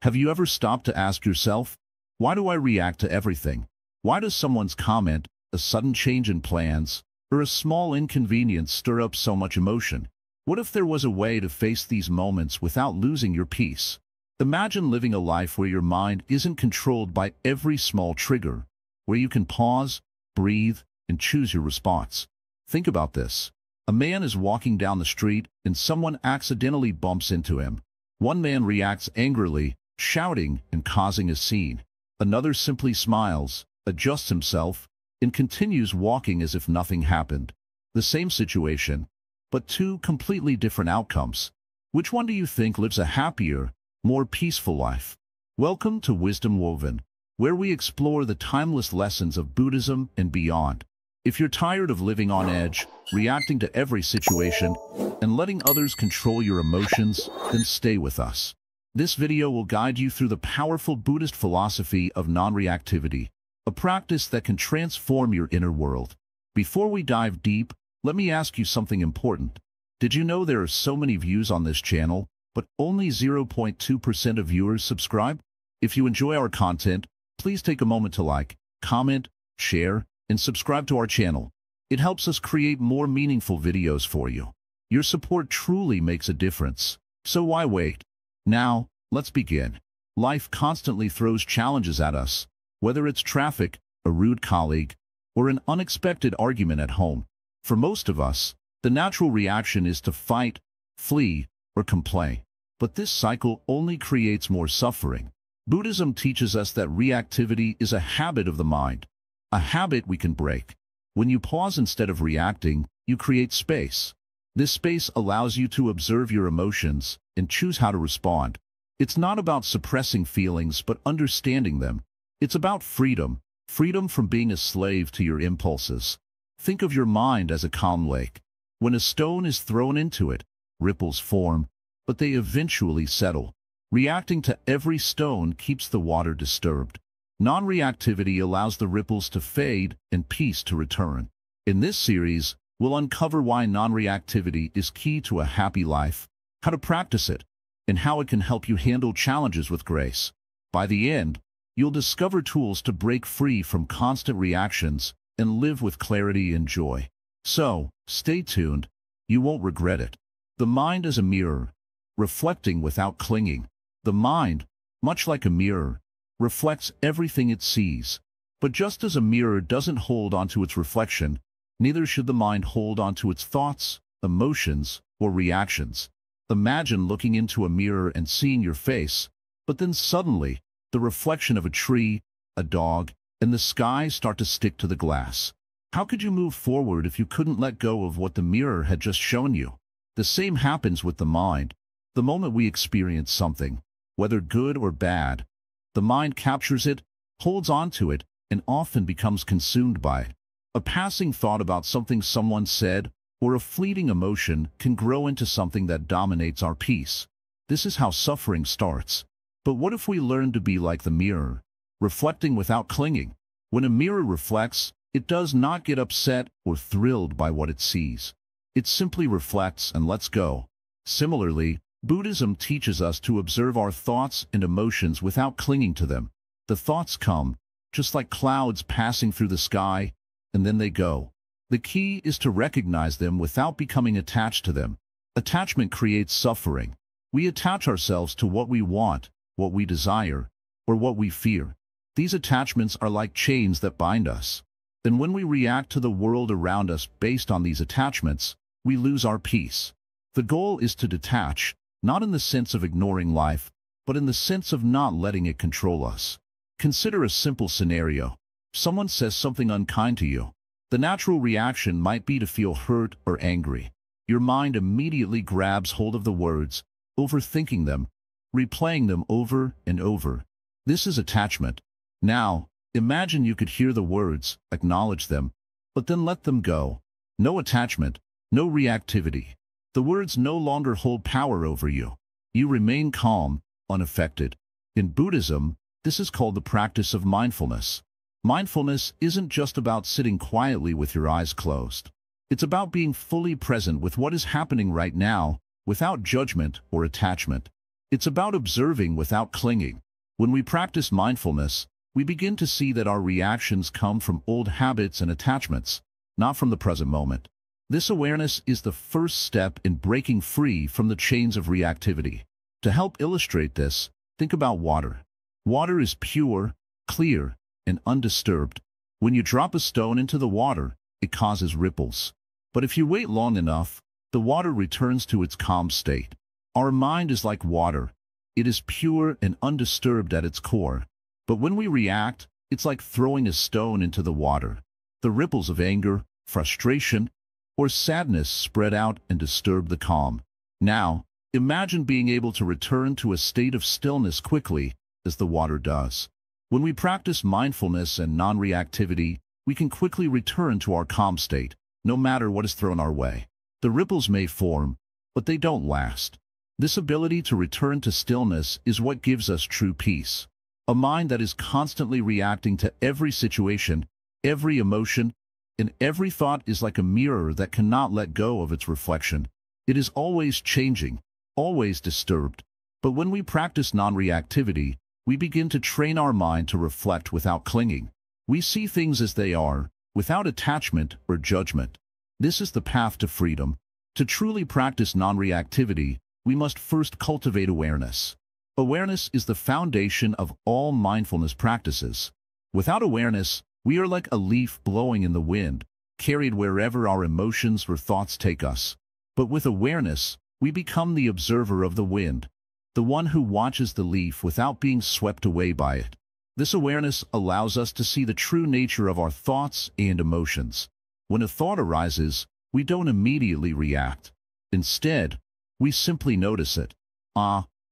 Have you ever stopped to ask yourself, why do I react to everything? Why does someone's comment, a sudden change in plans, or a small inconvenience stir up so much emotion? What if there was a way to face these moments without losing your peace? Imagine living a life where your mind isn't controlled by every small trigger, where you can pause, breathe, and choose your response. Think about this. A man is walking down the street and someone accidentally bumps into him. One man reacts angrily, shouting and causing a scene. Another simply smiles, adjusts himself, and continues walking as if nothing happened. The same situation, but two completely different outcomes. Which one do you think lives a happier, more peaceful life? Welcome to Wisdom Woven, where we explore the timeless lessons of Buddhism and beyond. If you're tired of living on edge, reacting to every situation, and letting others control your emotions, then stay with us. This video will guide you through the powerful Buddhist philosophy of non-reactivity, a practice that can transform your inner world. Before we dive deep, let me ask you something important. Did you know there are so many views on this channel, but only 0.2% of viewers subscribe? If you enjoy our content, please take a moment to like, comment, share, and subscribe to our channel. It helps us create more meaningful videos for you. Your support truly makes a difference. So why wait? Now, let's begin. Life constantly throws challenges at us, whether it's traffic, a rude colleague, or an unexpected argument at home. For most of us, the natural reaction is to fight, flee, or complain. But this cycle only creates more suffering. Buddhism teaches us that reactivity is a habit of the mind, a habit we can break. When you pause instead of reacting, you create space. This space allows you to observe your emotions and choose how to respond. It's not about suppressing feelings but understanding them. It's about freedom, freedom from being a slave to your impulses. Think of your mind as a calm lake. When a stone is thrown into it, ripples form, but they eventually settle. Reacting to every stone keeps the water disturbed. Non-reactivity allows the ripples to fade and peace to return. In this series, we'll uncover why non-reactivity is key to a happy life, how to practice it, and how it can help you handle challenges with grace. By the end, you'll discover tools to break free from constant reactions and live with clarity and joy. So, stay tuned. You won't regret it. The mind is a mirror, reflecting without clinging. The mind, much like a mirror, reflects everything it sees. But just as a mirror doesn't hold onto its reflection, neither should the mind hold onto its thoughts, emotions, or reactions. Imagine looking into a mirror and seeing your face, but then suddenly, the reflection of a tree, a dog, and the sky start to stick to the glass. How could you move forward if you couldn't let go of what the mirror had just shown you? The same happens with the mind. The moment we experience something, whether good or bad, the mind captures it, holds on to it, and often becomes consumed by it. A passing thought about something someone said, or a fleeting emotion can grow into something that dominates our peace. This is how suffering starts. But what if we learn to be like the mirror, reflecting without clinging? When a mirror reflects, it does not get upset or thrilled by what it sees. It simply reflects and lets go. Similarly, Buddhism teaches us to observe our thoughts and emotions without clinging to them. The thoughts come, just like clouds passing through the sky, and then they go. The key is to recognize them without becoming attached to them. Attachment creates suffering. We attach ourselves to what we want, what we desire, or what we fear. These attachments are like chains that bind us. Then when we react to the world around us based on these attachments, we lose our peace. The goal is to detach, not in the sense of ignoring life, but in the sense of not letting it control us. Consider a simple scenario. Someone says something unkind to you. The natural reaction might be to feel hurt or angry. Your mind immediately grabs hold of the words, overthinking them, replaying them over and over. This is attachment. Now, imagine you could hear the words, acknowledge them, but then let them go. No attachment, no reactivity. The words no longer hold power over you. You remain calm, unaffected. In Buddhism, this is called the practice of mindfulness. Mindfulness isn't just about sitting quietly with your eyes closed. It's about being fully present with what is happening right now, without judgment or attachment. It's about observing without clinging. When we practice mindfulness, we begin to see that our reactions come from old habits and attachments, not from the present moment. This awareness is the first step in breaking free from the chains of reactivity. To help illustrate this, think about water. Water is pure, clear, and undisturbed. When you drop a stone into the water, it causes ripples. But if you wait long enough, the water returns to its calm state. Our mind is like water. It is pure and undisturbed at its core. But when we react, it's like throwing a stone into the water. The ripples of anger, frustration, or sadness spread out and disturb the calm. Now, imagine being able to return to a state of stillness quickly, as the water does. When we practice mindfulness and non-reactivity, we can quickly return to our calm state, no matter what is thrown our way. The ripples may form, but they don't last. This ability to return to stillness is what gives us true peace. A mind that is constantly reacting to every situation, every emotion, and every thought is like a mirror that cannot let go of its reflection. It is always changing, always disturbed. But when we practice non-reactivity, we begin to train our mind to reflect without clinging. We see things as they are, without attachment or judgment. This is the path to freedom. To truly practice non-reactivity, we must first cultivate awareness. Awareness is the foundation of all mindfulness practices. Without awareness, we are like a leaf blowing in the wind, carried wherever our emotions or thoughts take us. But with awareness, we become the observer of the wind, the one who watches the leaf without being swept away by it. This awareness allows us to see the true nature of our thoughts and emotions. When a thought arises, we don't immediately react. Instead, we simply notice it.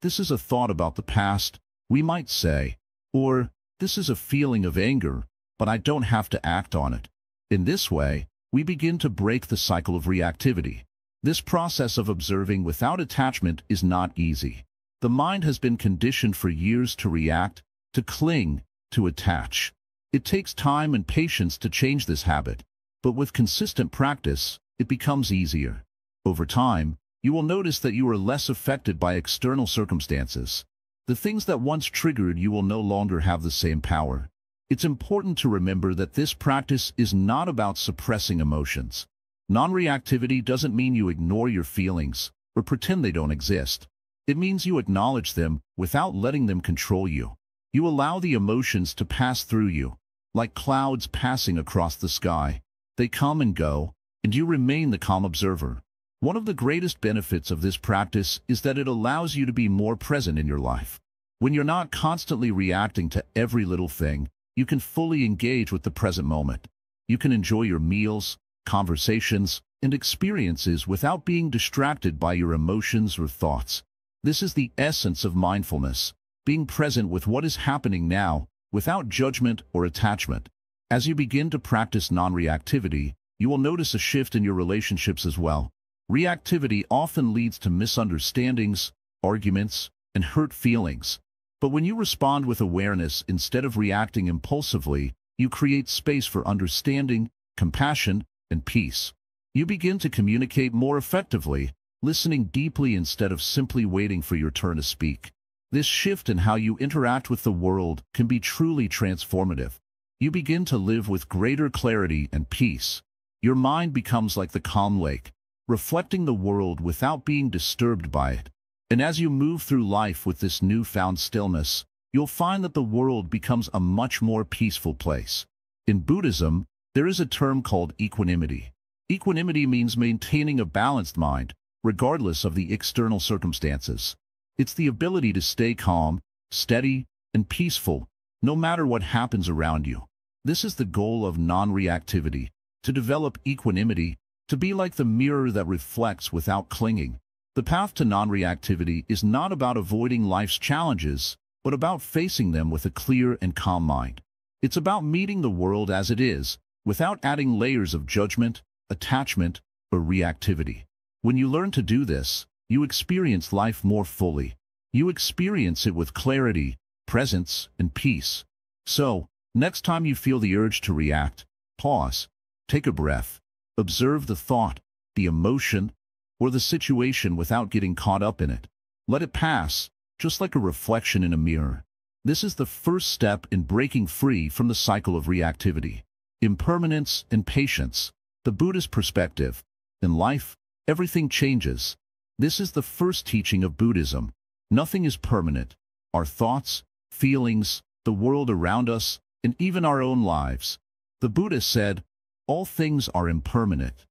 This is a thought about the past, we might say. Or, this is a feeling of anger, but I don't have to act on it. In this way, we begin to break the cycle of reactivity. This process of observing without attachment is not easy. The mind has been conditioned for years to react, to cling, to attach. It takes time and patience to change this habit, but with consistent practice, it becomes easier. Over time, you will notice that you are less affected by external circumstances. The things that once triggered you will no longer have the same power. It's important to remember that this practice is not about suppressing emotions. Non-reactivity doesn't mean you ignore your feelings or pretend they don't exist. It means you acknowledge them without letting them control you. You allow the emotions to pass through you, like clouds passing across the sky. They come and go, and you remain the calm observer. One of the greatest benefits of this practice is that it allows you to be more present in your life. When you're not constantly reacting to every little thing, you can fully engage with the present moment. You can enjoy your meals, conversations, and experiences without being distracted by your emotions or thoughts. This is the essence of mindfulness, being present with what is happening now, without judgment or attachment. As you begin to practice non-reactivity, you will notice a shift in your relationships as well. Reactivity often leads to misunderstandings, arguments, and hurt feelings. But when you respond with awareness instead of reacting impulsively, you create space for understanding, compassion, and peace. You begin to communicate more effectively, listening deeply instead of simply waiting for your turn to speak. This shift in how you interact with the world can be truly transformative. You begin to live with greater clarity and peace. Your mind becomes like the calm lake, reflecting the world without being disturbed by it. And as you move through life with this newfound stillness, you'll find that the world becomes a much more peaceful place. In Buddhism, there is a term called equanimity. Equanimity means maintaining a balanced mind, regardless of the external circumstances. It's the ability to stay calm, steady, and peaceful, no matter what happens around you. This is the goal of non-reactivity, to develop equanimity, to be like the mirror that reflects without clinging. The path to non-reactivity is not about avoiding life's challenges, but about facing them with a clear and calm mind. It's about meeting the world as it is, without adding layers of judgment, attachment, or reactivity. When you learn to do this, you experience life more fully. You experience it with clarity, presence, and peace. So, next time you feel the urge to react, pause, take a breath. Observe the thought, the emotion, or the situation without getting caught up in it. Let it pass, just like a reflection in a mirror. This is the first step in breaking free from the cycle of reactivity. Impermanence and patience. The Buddhist perspective. In life, everything changes. This is the first teaching of Buddhism. Nothing is permanent. Our thoughts, feelings, the world around us, and even our own lives. The Buddha said, all things are impermanent.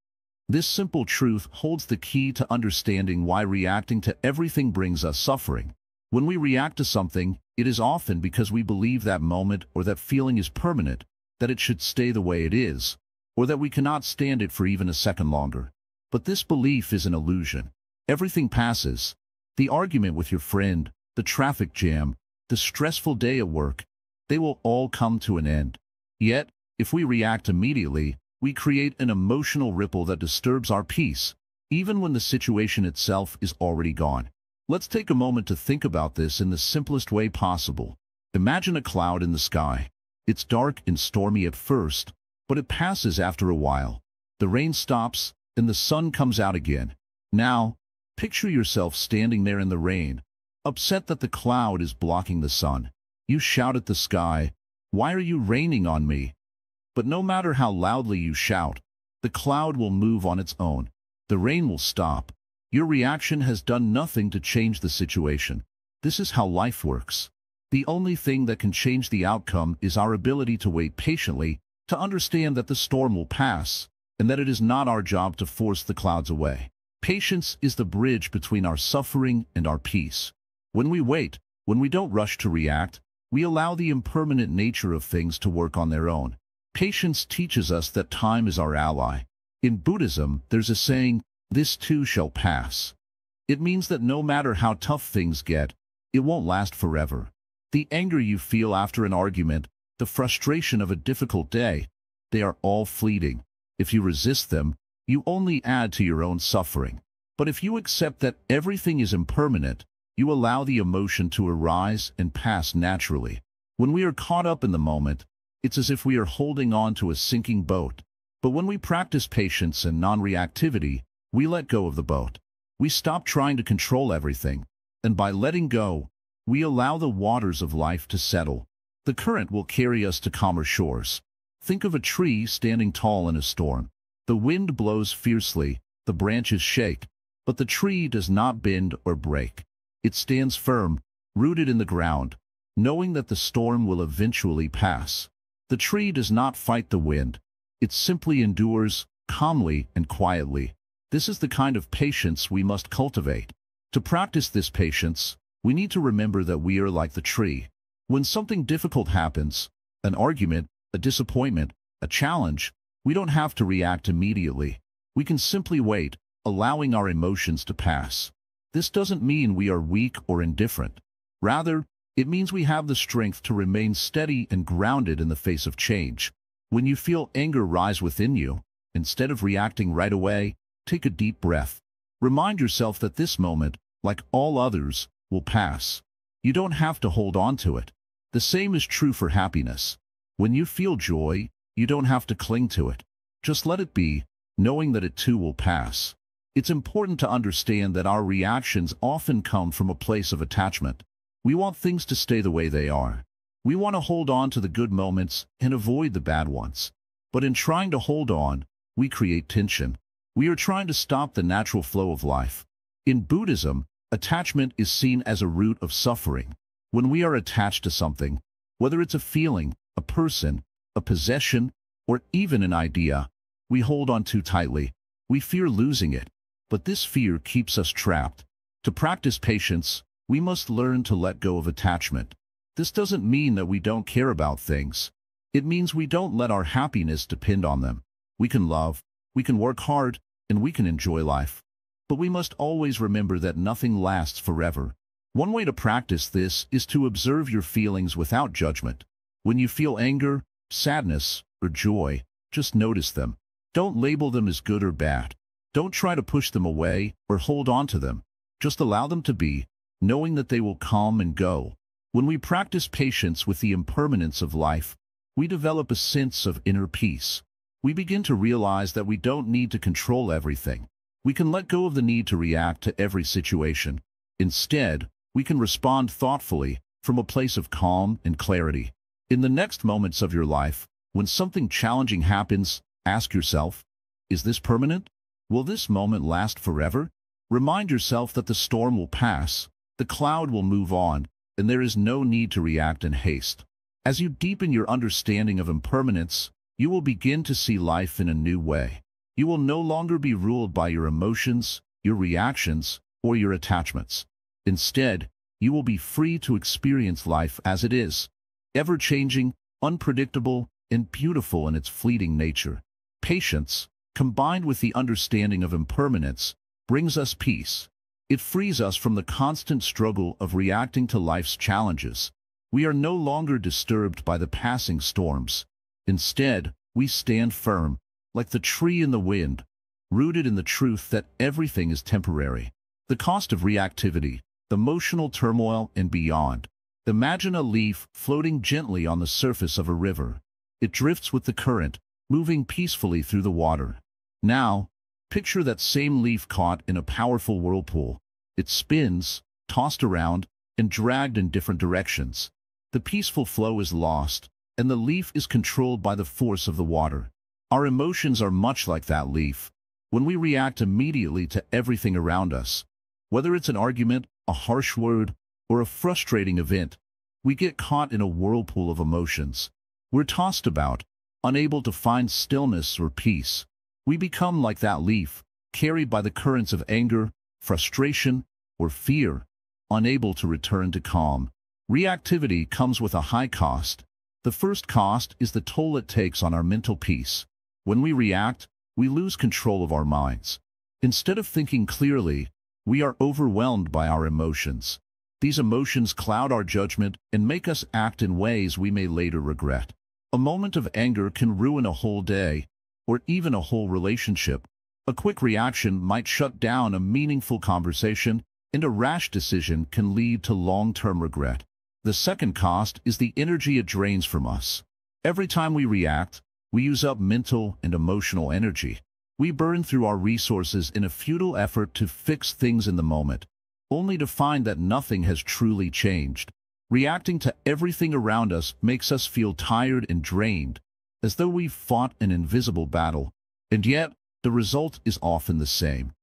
This simple truth holds the key to understanding why reacting to everything brings us suffering. When we react to something, it is often because we believe that moment or that feeling is permanent, that it should stay the way it is, or that we cannot stand it for even a second longer. But this belief is an illusion. Everything passes. The argument with your friend, the traffic jam, the stressful day at work, they will all come to an end. Yet, if we react immediately, we create an emotional ripple that disturbs our peace, even when the situation itself is already gone. Let's take a moment to think about this in the simplest way possible. Imagine a cloud in the sky. It's dark and stormy at first, but it passes after a while. The rain stops, and the sun comes out again. Now, picture yourself standing there in the rain, upset that the cloud is blocking the sun. You shout at the sky, "Why are you raining on me?" But no matter how loudly you shout, the cloud will move on its own. The rain will stop. Your reaction has done nothing to change the situation. This is how life works. The only thing that can change the outcome is our ability to wait patiently, to understand that the storm will pass, and that it is not our job to force the clouds away. Patience is the bridge between our suffering and our peace. When we wait, when we don't rush to react, we allow the impermanent nature of things to work on their own. Patience teaches us that time is our ally. In Buddhism, there's a saying, "This too shall pass." It means that no matter how tough things get, it won't last forever. The anger you feel after an argument, the frustration of a difficult day, they are all fleeting. If you resist them, you only add to your own suffering. But if you accept that everything is impermanent, you allow the emotion to arise and pass naturally. When we are caught up in the moment, it's as if we are holding on to a sinking boat. But when we practice patience and non-reactivity, we let go of the boat. We stop trying to control everything, and by letting go, we allow the waters of life to settle. The current will carry us to calmer shores. Think of a tree standing tall in a storm. The wind blows fiercely, the branches shake, but the tree does not bend or break. It stands firm, rooted in the ground, knowing that the storm will eventually pass. The tree does not fight the wind. It simply endures, calmly and quietly. This is the kind of patience we must cultivate. To practice this patience, we need to remember that we are like the tree. When something difficult happens, an argument, a disappointment, a challenge, we don't have to react immediately. We can simply wait, allowing our emotions to pass. This doesn't mean we are weak or indifferent. Rather, it means we have the strength to remain steady and grounded in the face of change. When you feel anger rise within you, instead of reacting right away, take a deep breath. Remind yourself that this moment, like all others, will pass. You don't have to hold on to it. The same is true for happiness. When you feel joy, you don't have to cling to it. Just let it be, knowing that it too will pass. It's important to understand that our reactions often come from a place of attachment. We want things to stay the way they are. We want to hold on to the good moments and avoid the bad ones. But in trying to hold on, we create tension. We are trying to stop the natural flow of life. In Buddhism, attachment is seen as a root of suffering. When we are attached to something, whether it's a feeling, a person, a possession, or even an idea, we hold on too tightly. We fear losing it, but this fear keeps us trapped. To practice patience, we must learn to let go of attachment. This doesn't mean that we don't care about things. It means we don't let our happiness depend on them. We can love, we can work hard, and we can enjoy life. But we must always remember that nothing lasts forever. One way to practice this is to observe your feelings without judgment. When you feel anger, sadness, or joy, just notice them. Don't label them as good or bad. Don't try to push them away or hold on to them. Just allow them to be, knowing that they will come and go. When we practice patience with the impermanence of life, we develop a sense of inner peace. We begin to realize that we don't need to control everything. We can let go of the need to react to every situation. Instead, we can respond thoughtfully from a place of calm and clarity. In the next moments of your life, when something challenging happens, ask yourself, is this permanent? Will this moment last forever? Remind yourself that the storm will pass, the cloud will move on, and there is no need to react in haste. As you deepen your understanding of impermanence, you will begin to see life in a new way. You will no longer be ruled by your emotions, your reactions, or your attachments. Instead, you will be free to experience life as it is, ever-changing, unpredictable, and beautiful in its fleeting nature. Patience, combined with the understanding of impermanence, brings us peace. It frees us from the constant struggle of reacting to life's challenges. We are no longer disturbed by the passing storms. Instead, we stand firm, like the tree in the wind, rooted in the truth that everything is temporary. The cost of reactivity, the emotional turmoil, and beyond. Imagine a leaf floating gently on the surface of a river. It drifts with the current, moving peacefully through the water. Now, picture that same leaf caught in a powerful whirlpool. It spins, tossed around, and dragged in different directions. The peaceful flow is lost, and the leaf is controlled by the force of the water. Our emotions are much like that leaf. When we react immediately to everything around us, whether it's an argument, a harsh word, or a frustrating event, we get caught in a whirlpool of emotions. We're tossed about, unable to find stillness or peace. We become like that leaf, carried by the currents of anger, frustration, or fear, unable to return to calm. Reactivity comes with a high cost. The first cost is the toll it takes on our mental peace. When we react, we lose control of our minds. Instead of thinking clearly, we are overwhelmed by our emotions. These emotions cloud our judgment and make us act in ways we may later regret. A moment of anger can ruin a whole day, or even a whole relationship. A quick reaction might shut down a meaningful conversation, and a rash decision can lead to long-term regret. The second cost is the energy it drains from us. Every time we react, we use up mental and emotional energy. We burn through our resources in a futile effort to fix things in the moment, only to find that nothing has truly changed. Reacting to everything around us makes us feel tired and drained, as though we've fought an invisible battle. And yet, the result is often the same.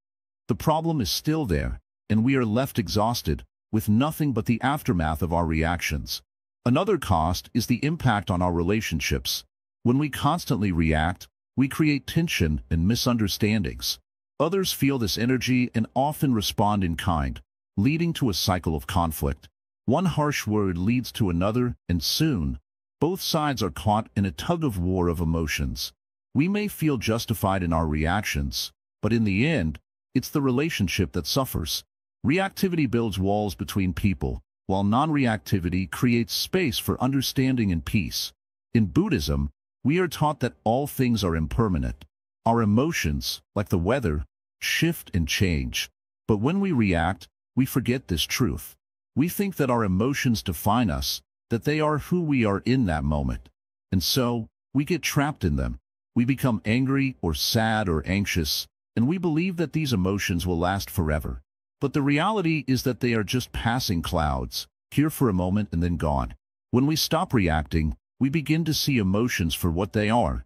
The problem is still there, and we are left exhausted, with nothing but the aftermath of our reactions. Another cost is the impact on our relationships. When we constantly react, we create tension and misunderstandings. Others feel this energy and often respond in kind, leading to a cycle of conflict. One harsh word leads to another, and soon, both sides are caught in a tug-of-war of emotions. We may feel justified in our reactions, but in the end, it's the relationship that suffers. Reactivity builds walls between people, while non-reactivity creates space for understanding and peace. In Buddhism, we are taught that all things are impermanent. Our emotions, like the weather, shift and change. But when we react, we forget this truth. We think that our emotions define us, that they are who we are in that moment. And so, we get trapped in them. We become angry or sad or anxious, and we believe that these emotions will last forever. But the reality is that they are just passing clouds, here for a moment and then gone. When we stop reacting, we begin to see emotions for what they are,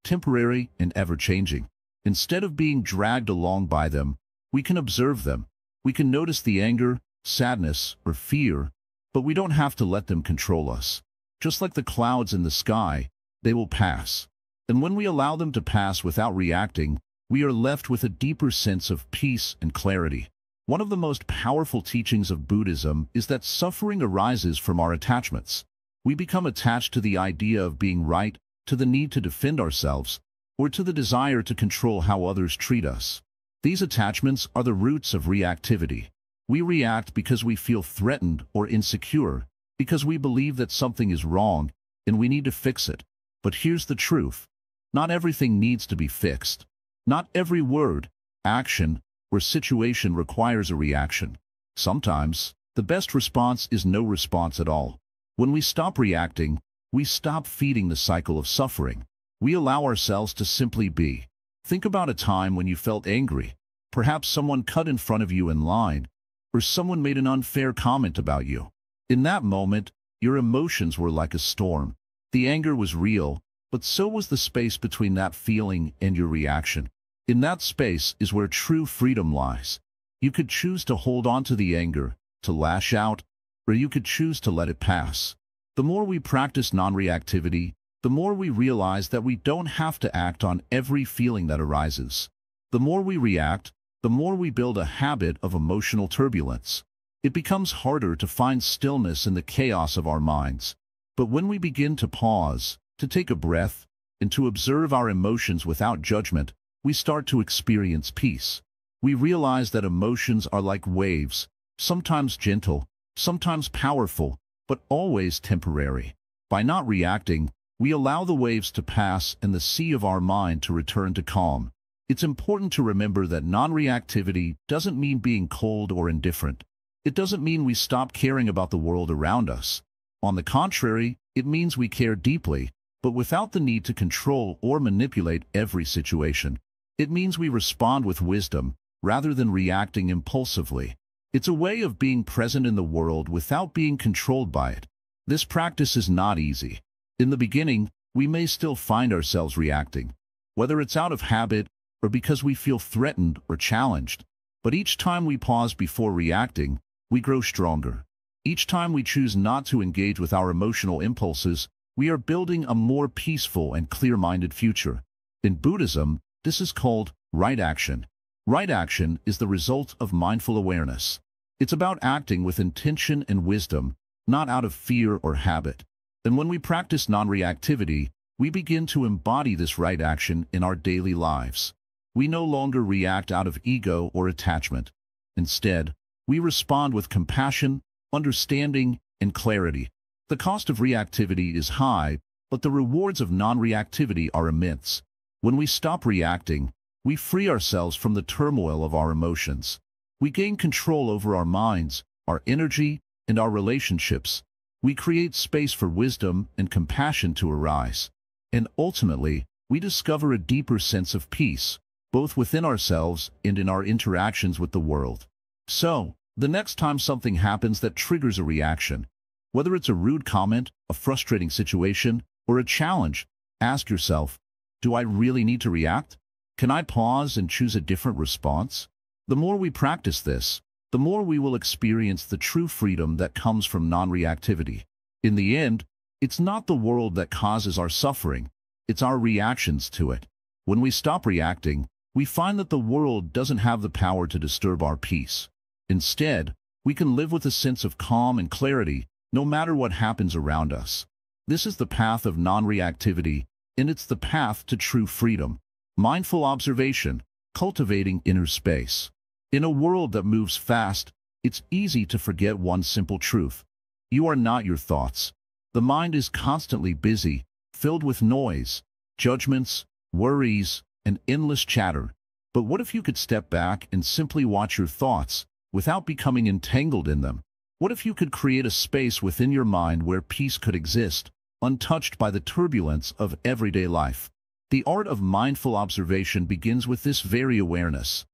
temporary and ever-changing. Instead of being dragged along by them, we can observe them. We can notice the anger, sadness, or fear, but we don't have to let them control us. Just like the clouds in the sky, they will pass. And when we allow them to pass without reacting, we are left with a deeper sense of peace and clarity. One of the most powerful teachings of Buddhism is that suffering arises from our attachments. We become attached to the idea of being right, to the need to defend ourselves, or to the desire to control how others treat us. These attachments are the roots of reactivity. We react because we feel threatened or insecure, because we believe that something is wrong and we need to fix it. But here's the truth. Not everything needs to be fixed. Not every word, action, or situation requires a reaction. Sometimes, the best response is no response at all. When we stop reacting, we stop feeding the cycle of suffering. We allow ourselves to simply be. Think about a time when you felt angry. Perhaps someone cut in front of you in line, or someone made an unfair comment about you. In that moment, your emotions were like a storm. The anger was real, but so was the space between that feeling and your reaction. In that space is where true freedom lies. You could choose to hold on to the anger, to lash out, or you could choose to let it pass. The more we practice non-reactivity, the more we realize that we don't have to act on every feeling that arises. The more we react, the more we build a habit of emotional turbulence. It becomes harder to find stillness in the chaos of our minds. But when we begin to pause, to take a breath, and to observe our emotions without judgment, we start to experience peace. We realize that emotions are like waves, sometimes gentle, sometimes powerful, but always temporary. By not reacting, we allow the waves to pass and the sea of our mind to return to calm. It's important to remember that non-reactivity doesn't mean being cold or indifferent. It doesn't mean we stop caring about the world around us. On the contrary, it means we care deeply, but without the need to control or manipulate every situation. It means we respond with wisdom, rather than reacting impulsively. It's a way of being present in the world without being controlled by it. This practice is not easy. In the beginning, we may still find ourselves reacting, whether it's out of habit or because we feel threatened or challenged. But each time we pause before reacting, we grow stronger. Each time we choose not to engage with our emotional impulses, we are building a more peaceful and clear-minded future. In Buddhism, this is called right action. Right action is the result of mindful awareness. It's about acting with intention and wisdom, not out of fear or habit. And when we practice non-reactivity, we begin to embody this right action in our daily lives. We no longer react out of ego or attachment. Instead, we respond with compassion, understanding, and clarity. The cost of reactivity is high, but the rewards of non-reactivity are immense. When we stop reacting, we free ourselves from the turmoil of our emotions. We gain control over our minds, our energy, and our relationships. We create space for wisdom and compassion to arise. And ultimately, we discover a deeper sense of peace, both within ourselves and in our interactions with the world. So, the next time something happens that triggers a reaction, whether it's a rude comment, a frustrating situation, or a challenge, ask yourself, do I really need to react? Can I pause and choose a different response? The more we practice this, the more we will experience the true freedom that comes from non-reactivity. In the end, it's not the world that causes our suffering, it's our reactions to it. When we stop reacting, we find that the world doesn't have the power to disturb our peace. Instead, we can live with a sense of calm and clarity, no matter what happens around us. This is the path of non-reactivity, and it's the path to true freedom. Mindful observation, cultivating inner space. In a world that moves fast, it's easy to forget one simple truth. You are not your thoughts. The mind is constantly busy, filled with noise, judgments, worries, and endless chatter. But what if you could step back and simply watch your thoughts, without becoming entangled in them? What if you could create a space within your mind where peace could exist, untouched by the turbulence of everyday life? The art of mindful observation begins with this very awareness.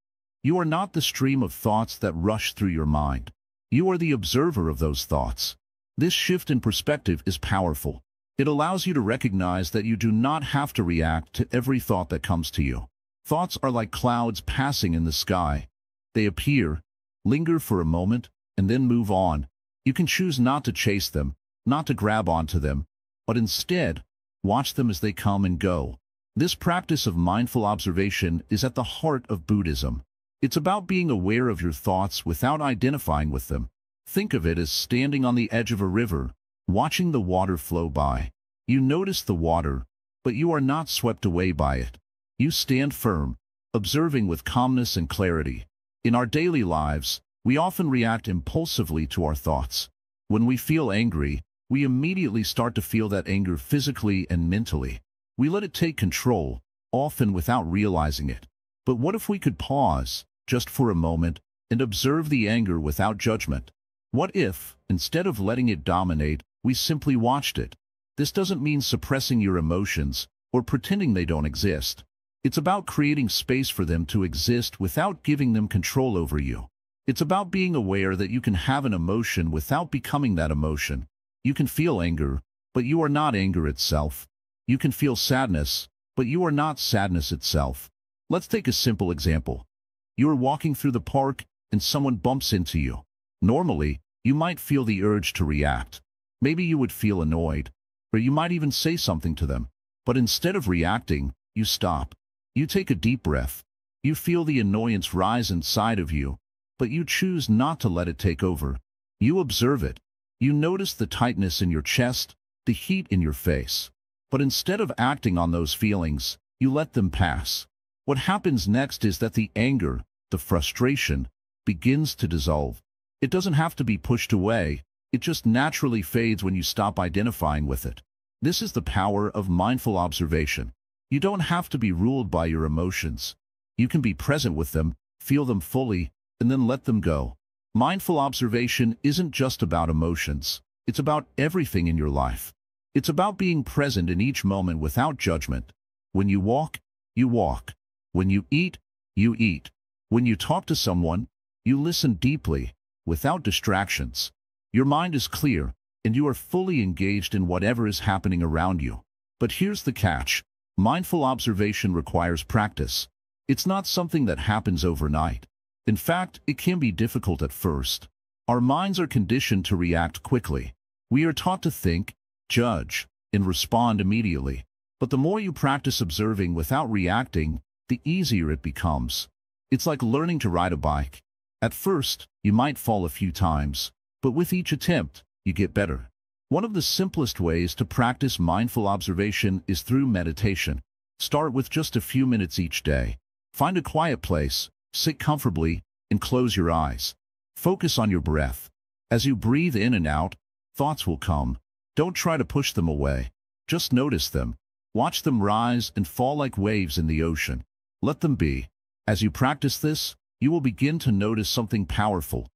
You are not the stream of thoughts that rush through your mind. You are the observer of those thoughts. This shift in perspective is powerful. It allows you to recognize that you do not have to react to every thought that comes to you. Thoughts are like clouds passing in the sky. They appear, linger for a moment, and then move on. You can choose not to chase them, not to grab onto them, but instead, watch them as they come and go. This practice of mindful observation is at the heart of Buddhism. It's about being aware of your thoughts without identifying with them. Think of it as standing on the edge of a river, watching the water flow by. You notice the water, but you are not swept away by it. You stand firm, observing with calmness and clarity. In our daily lives, we often react impulsively to our thoughts. When we feel angry, we immediately start to feel that anger physically and mentally. We let it take control, often without realizing it. But what if we could pause, just for a moment, and observe the anger without judgment? What if, instead of letting it dominate, we simply watched it? This doesn't mean suppressing your emotions or pretending they don't exist. It's about creating space for them to exist without giving them control over you. It's about being aware that you can have an emotion without becoming that emotion. You can feel anger, but you are not anger itself. You can feel sadness, but you are not sadness itself. Let's take a simple example. You are walking through the park and someone bumps into you. Normally, you might feel the urge to react. Maybe you would feel annoyed, or you might even say something to them. But instead of reacting, you stop. You take a deep breath. You feel the annoyance rise inside of you, but you choose not to let it take over. You observe it. You notice the tightness in your chest, the heat in your face. But instead of acting on those feelings, you let them pass. What happens next is that the anger, the frustration, begins to dissolve. It doesn't have to be pushed away. It just naturally fades when you stop identifying with it. This is the power of mindful observation. You don't have to be ruled by your emotions. You can be present with them, feel them fully, and then let them go. Mindful observation isn't just about emotions. It's about everything in your life. It's about being present in each moment without judgment. When you walk, you walk. When you eat, you eat. When you talk to someone, you listen deeply, without distractions. Your mind is clear, and you are fully engaged in whatever is happening around you. But here's the catch. Mindful observation requires practice. It's not something that happens overnight. In fact, it can be difficult at first. Our minds are conditioned to react quickly. We are taught to think, judge, and respond immediately. But the more you practice observing without reacting, the easier it becomes. It's like learning to ride a bike. At first, you might fall a few times, but with each attempt, you get better. One of the simplest ways to practice mindful observation is through meditation. Start with just a few minutes each day. Find a quiet place, sit comfortably, and close your eyes. Focus on your breath. As you breathe in and out, thoughts will come. Don't try to push them away. Just notice them. Watch them rise and fall like waves in the ocean. Let them be. As you practice this, you will begin to notice something powerful.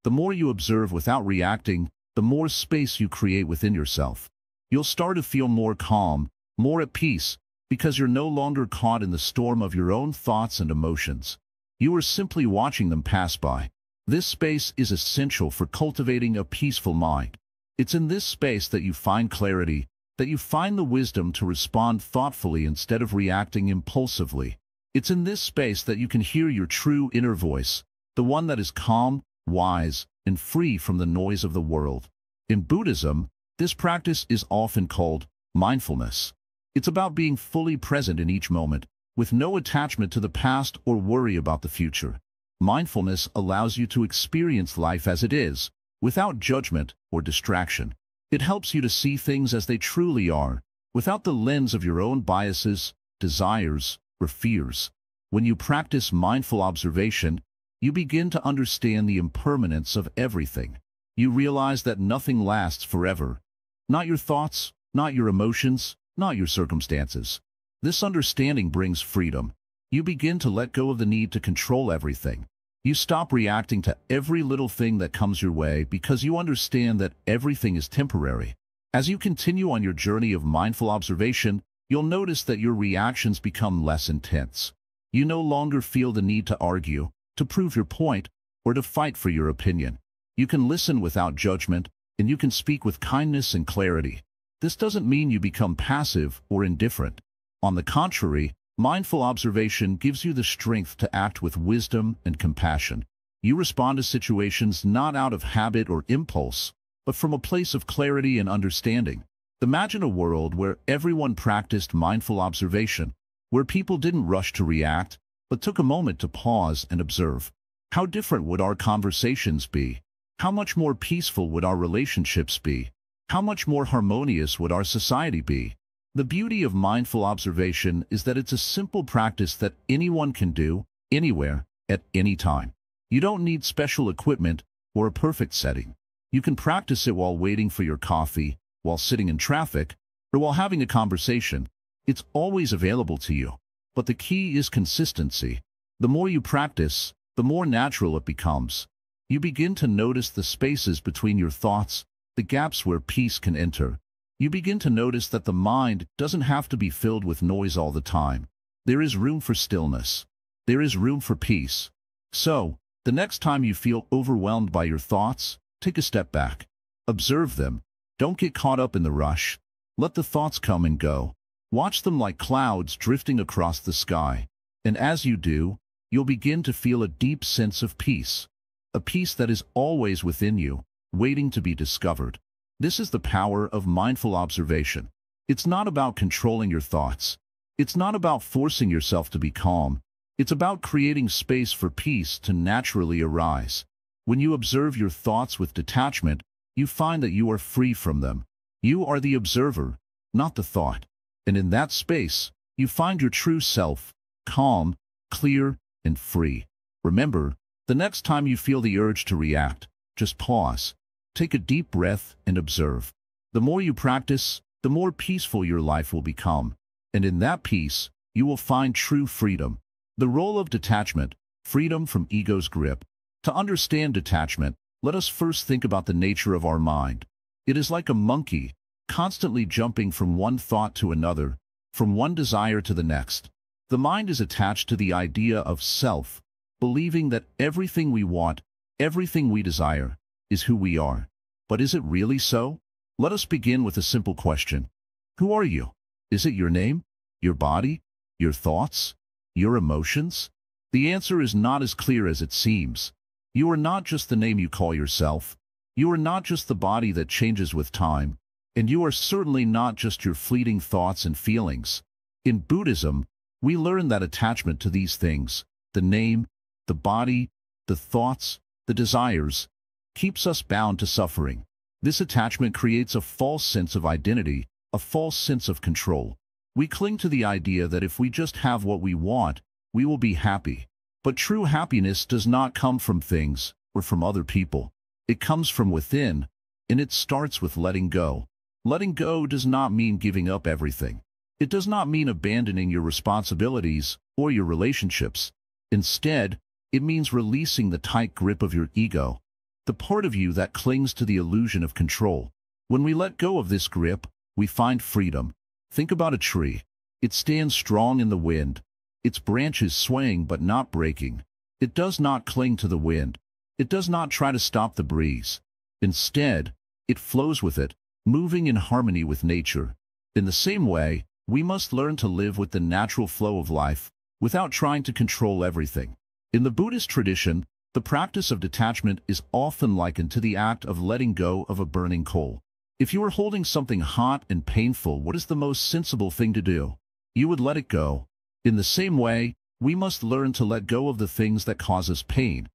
The more you observe without reacting, the more space you create within yourself. You'll start to feel more calm, more at peace, because you're no longer caught in the storm of your own thoughts and emotions. You are simply watching them pass by. This space is essential for cultivating a peaceful mind. It's in this space that you find clarity, that you find the wisdom to respond thoughtfully instead of reacting impulsively. It's in this space that you can hear your true inner voice, the one that is calm, wise, and free from the noise of the world. In Buddhism, this practice is often called mindfulness. It's about being fully present in each moment, with no attachment to the past or worry about the future. Mindfulness allows you to experience life as it is, without judgment or distraction. It helps you to see things as they truly are, without the lens of your own biases, desires, or fears. When you practice mindful observation, you begin to understand the impermanence of everything. You realize that nothing lasts forever. Not your thoughts, not your emotions, not your circumstances. This understanding brings freedom. You begin to let go of the need to control everything. You stop reacting to every little thing that comes your way because you understand that everything is temporary. As you continue on your journey of mindful observation, you'll notice that your reactions become less intense. You no longer feel the need to argue, to prove your point, or to fight for your opinion. You can listen without judgment, and you can speak with kindness and clarity. This doesn't mean you become passive or indifferent. On the contrary, mindful observation gives you the strength to act with wisdom and compassion. You respond to situations not out of habit or impulse, but from a place of clarity and understanding. Imagine a world where everyone practiced mindful observation, where people didn't rush to react, but took a moment to pause and observe. How different would our conversations be? How much more peaceful would our relationships be? How much more harmonious would our society be? The beauty of mindful observation is that it's a simple practice that anyone can do, anywhere, at any time. You don't need special equipment or a perfect setting. You can practice it while waiting for your coffee, while sitting in traffic, or while having a conversation. It's always available to you. But the key is consistency. The more you practice, the more natural it becomes. You begin to notice the spaces between your thoughts, the gaps where peace can enter. You begin to notice that the mind doesn't have to be filled with noise all the time. There is room for stillness. There is room for peace. So, The next time you feel overwhelmed by your thoughts, take a step back. Observe them. Don't get caught up in the rush. Let the thoughts come and go. Watch them like clouds drifting across the sky. And as you do, you'll begin to feel a deep sense of peace. A peace that is always within you, waiting to be discovered. This is the power of mindful observation. It's not about controlling your thoughts. It's not about forcing yourself to be calm. It's about creating space for peace to naturally arise. When you observe your thoughts with detachment, you find that you are free from them. You are the observer, not the thought. And in that space, you find your true self, calm, clear, and free. Remember, the next time you feel the urge to react, just pause. Take a deep breath and observe. The more you practice, the more peaceful your life will become. And in that peace, you will find true freedom. The role of detachment, freedom from ego's grip. To understand detachment, let us first think about the nature of our mind. It is like a monkey, constantly jumping from one thought to another, from one desire to the next. The mind is attached to the idea of self, believing that everything we want, everything we desire, is who we are. But is it really so? Let us begin with a simple question. Who are you? Is it your name, your body, your thoughts, your emotions? The answer is not as clear as it seems. You are not just the name you call yourself. You are not just the body that changes with time. And you are certainly not just your fleeting thoughts and feelings. In Buddhism, we learn that attachment to these things, the name, the body, the thoughts, the desires, keeps us bound to suffering. This attachment creates a false sense of identity, a false sense of control. We cling to the idea that if we just have what we want, we will be happy. But true happiness does not come from things or from other people. It comes from within, and it starts with letting go. Letting go does not mean giving up everything. It does not mean abandoning your responsibilities or your relationships. Instead, it means releasing the tight grip of your ego, the part of you that clings to the illusion of control. When we let go of this grip, we find freedom. Think about a tree. It stands strong in the wind, its branches swaying but not breaking. It does not cling to the wind. It does not try to stop the breeze. Instead, it flows with it, moving in harmony with nature. In the same way, we must learn to live with the natural flow of life, without trying to control everything. In the Buddhist tradition, the practice of detachment is often likened to the act of letting go of a burning coal. If you are holding something hot and painful, what is the most sensible thing to do? You would let it go. In the same way, we must learn to let go of the things that cause us pain.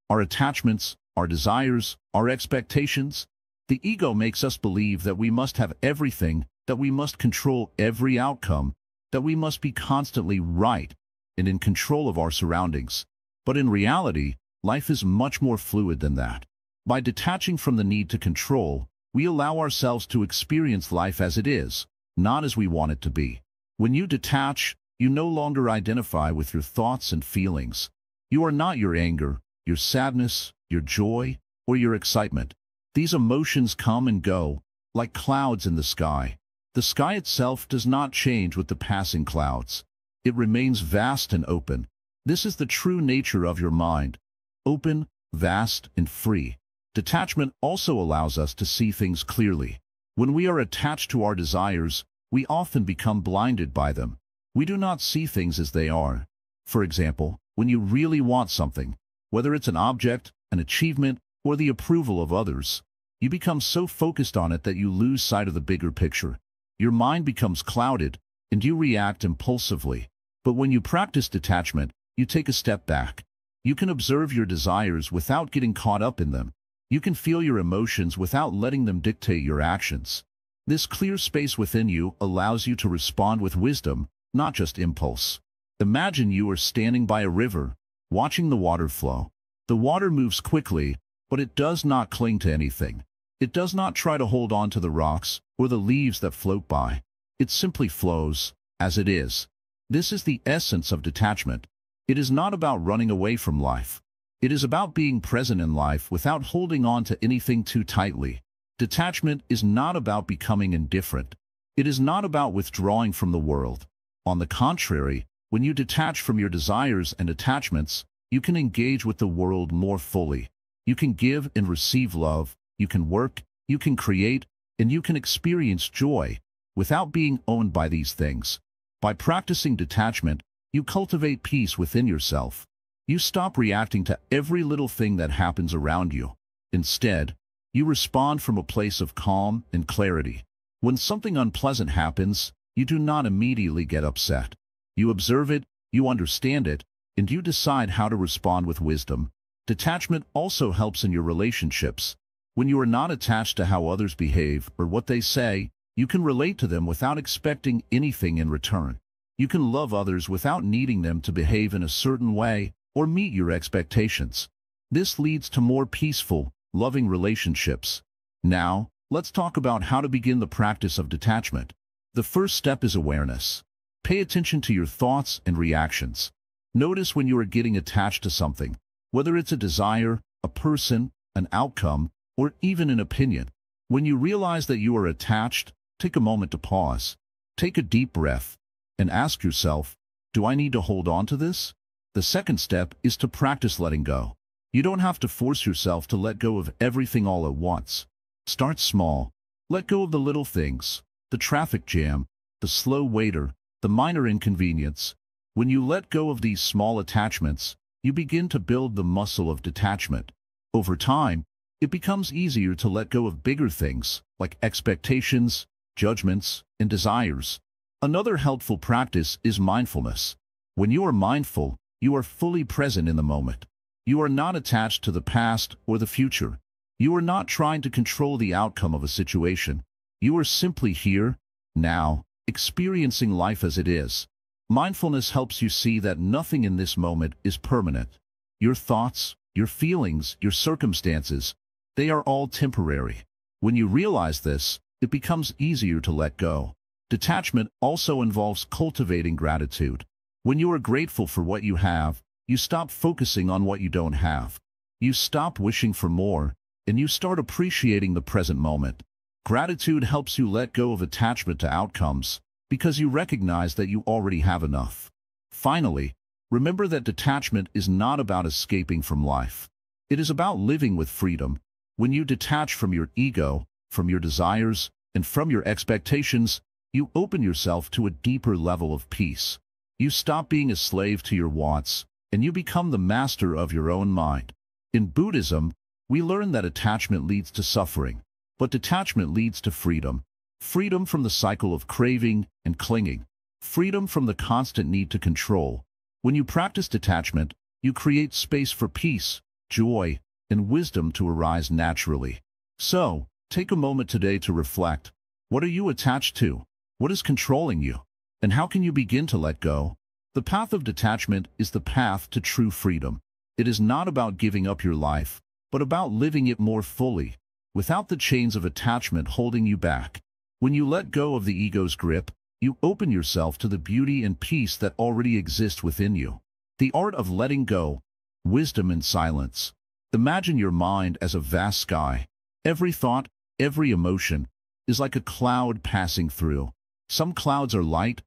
Our attachments, our desires, our expectations. The ego makes us believe that we must have everything, that we must control every outcome, that we must be constantly right and in control of our surroundings. But in reality, life is much more fluid than that. By detaching from the need to control, we allow ourselves to experience life as it is, not as we want it to be. When you detach, you no longer identify with your thoughts and feelings. You are not your anger, your sadness, your joy, or your excitement. These emotions come and go, like clouds in the sky. The sky itself does not change with the passing clouds. It remains vast and open. This is the true nature of your mind. Open, vast, and free. Detachment also allows us to see things clearly. When we are attached to our desires, we often become blinded by them. We do not see things as they are. For example, when you really want something, whether it's an object, an achievement, or the approval of others, you become so focused on it that you lose sight of the bigger picture. Your mind becomes clouded, and you react impulsively. But when you practice detachment, you take a step back. You can observe your desires without getting caught up in them. You can feel your emotions without letting them dictate your actions. This clear space within you allows you to respond with wisdom, not just impulse. Imagine you are standing by a river, watching the water flow. The water moves quickly, but it does not cling to anything. It does not try to hold on to the rocks or the leaves that float by. It simply flows, as it is. This is the essence of detachment. It is not about running away from life. It is about being present in life without holding on to anything too tightly. Detachment is not about becoming indifferent. It is not about withdrawing from the world. On the contrary, when you detach from your desires and attachments, you can engage with the world more fully. You can give and receive love, you can work, you can create, and you can experience joy without being owned by these things. By practicing detachment, you cultivate peace within yourself. You stop reacting to every little thing that happens around you. Instead, you respond from a place of calm and clarity. When something unpleasant happens, you do not immediately get upset. You observe it, you understand it, and you decide how to respond with wisdom. Detachment also helps in your relationships. When you are not attached to how others behave or what they say, you can relate to them without expecting anything in return. You can love others without needing them to behave in a certain way or meet your expectations. This leads to more peaceful, loving relationships. Now, let's talk about how to begin the practice of detachment. The first step is awareness. Pay attention to your thoughts and reactions. Notice when you are getting attached to something, whether it's a desire, a person, an outcome, or even an opinion. When you realize that you are attached, take a moment to pause. Take a deep breath and ask yourself, do I need to hold on to this? The second step is to practice letting go. You don't have to force yourself to let go of everything all at once. Start small. Let go of the little things, the traffic jam, the slow waiter, the minor inconvenience. When you let go of these small attachments, you begin to build the muscle of detachment. Over time, it becomes easier to let go of bigger things like expectations, judgments, and desires. Another helpful practice is mindfulness. When you are mindful, you are fully present in the moment. You are not attached to the past or the future. You are not trying to control the outcome of a situation. You are simply here, now, experiencing life as it is. Mindfulness helps you see that nothing in this moment is permanent. Your thoughts, your feelings, your circumstances, they are all temporary. When you realize this, it becomes easier to let go. Detachment also involves cultivating gratitude. When you are grateful for what you have, you stop focusing on what you don't have. You stop wishing for more, and you start appreciating the present moment. Gratitude helps you let go of attachment to outcomes, because you recognize that you already have enough. Finally, remember that detachment is not about escaping from life. It is about living with freedom. When you detach from your ego, from your desires, and from your expectations, you open yourself to a deeper level of peace. You stop being a slave to your wants, and you become the master of your own mind. In Buddhism, we learn that attachment leads to suffering, but detachment leads to freedom. Freedom from the cycle of craving and clinging. Freedom from the constant need to control. When you practice detachment, you create space for peace, joy, and wisdom to arise naturally. So, take a moment today to reflect. What are you attached to? What is controlling you? And how can you begin to let go? The path of detachment is the path to true freedom. It is not about giving up your life, but about living it more fully, without the chains of attachment holding you back. When you let go of the ego's grip, you open yourself to the beauty and peace that already exist within you. The art of letting go, wisdom in silence. Imagine your mind as a vast sky. Every thought, every emotion, is like a cloud passing through. Some clouds are light,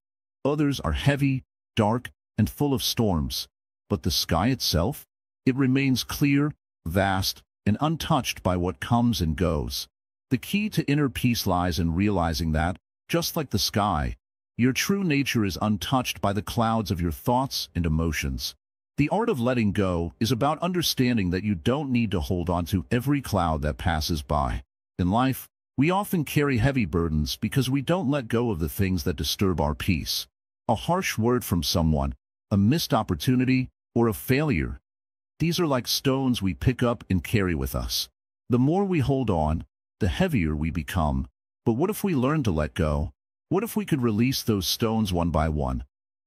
others are heavy, dark, and full of storms. But the sky itself? It remains clear, vast, and untouched by what comes and goes. The key to inner peace lies in realizing that, just like the sky, your true nature is untouched by the clouds of your thoughts and emotions. The art of letting go is about understanding that you don't need to hold on to every cloud that passes by. In life, we often carry heavy burdens because we don't let go of the things that disturb our peace. A harsh word from someone, a missed opportunity, or a failure. These are like stones we pick up and carry with us. The more we hold on, the heavier we become. But what if we learn to let go? What if we could release those stones one by one,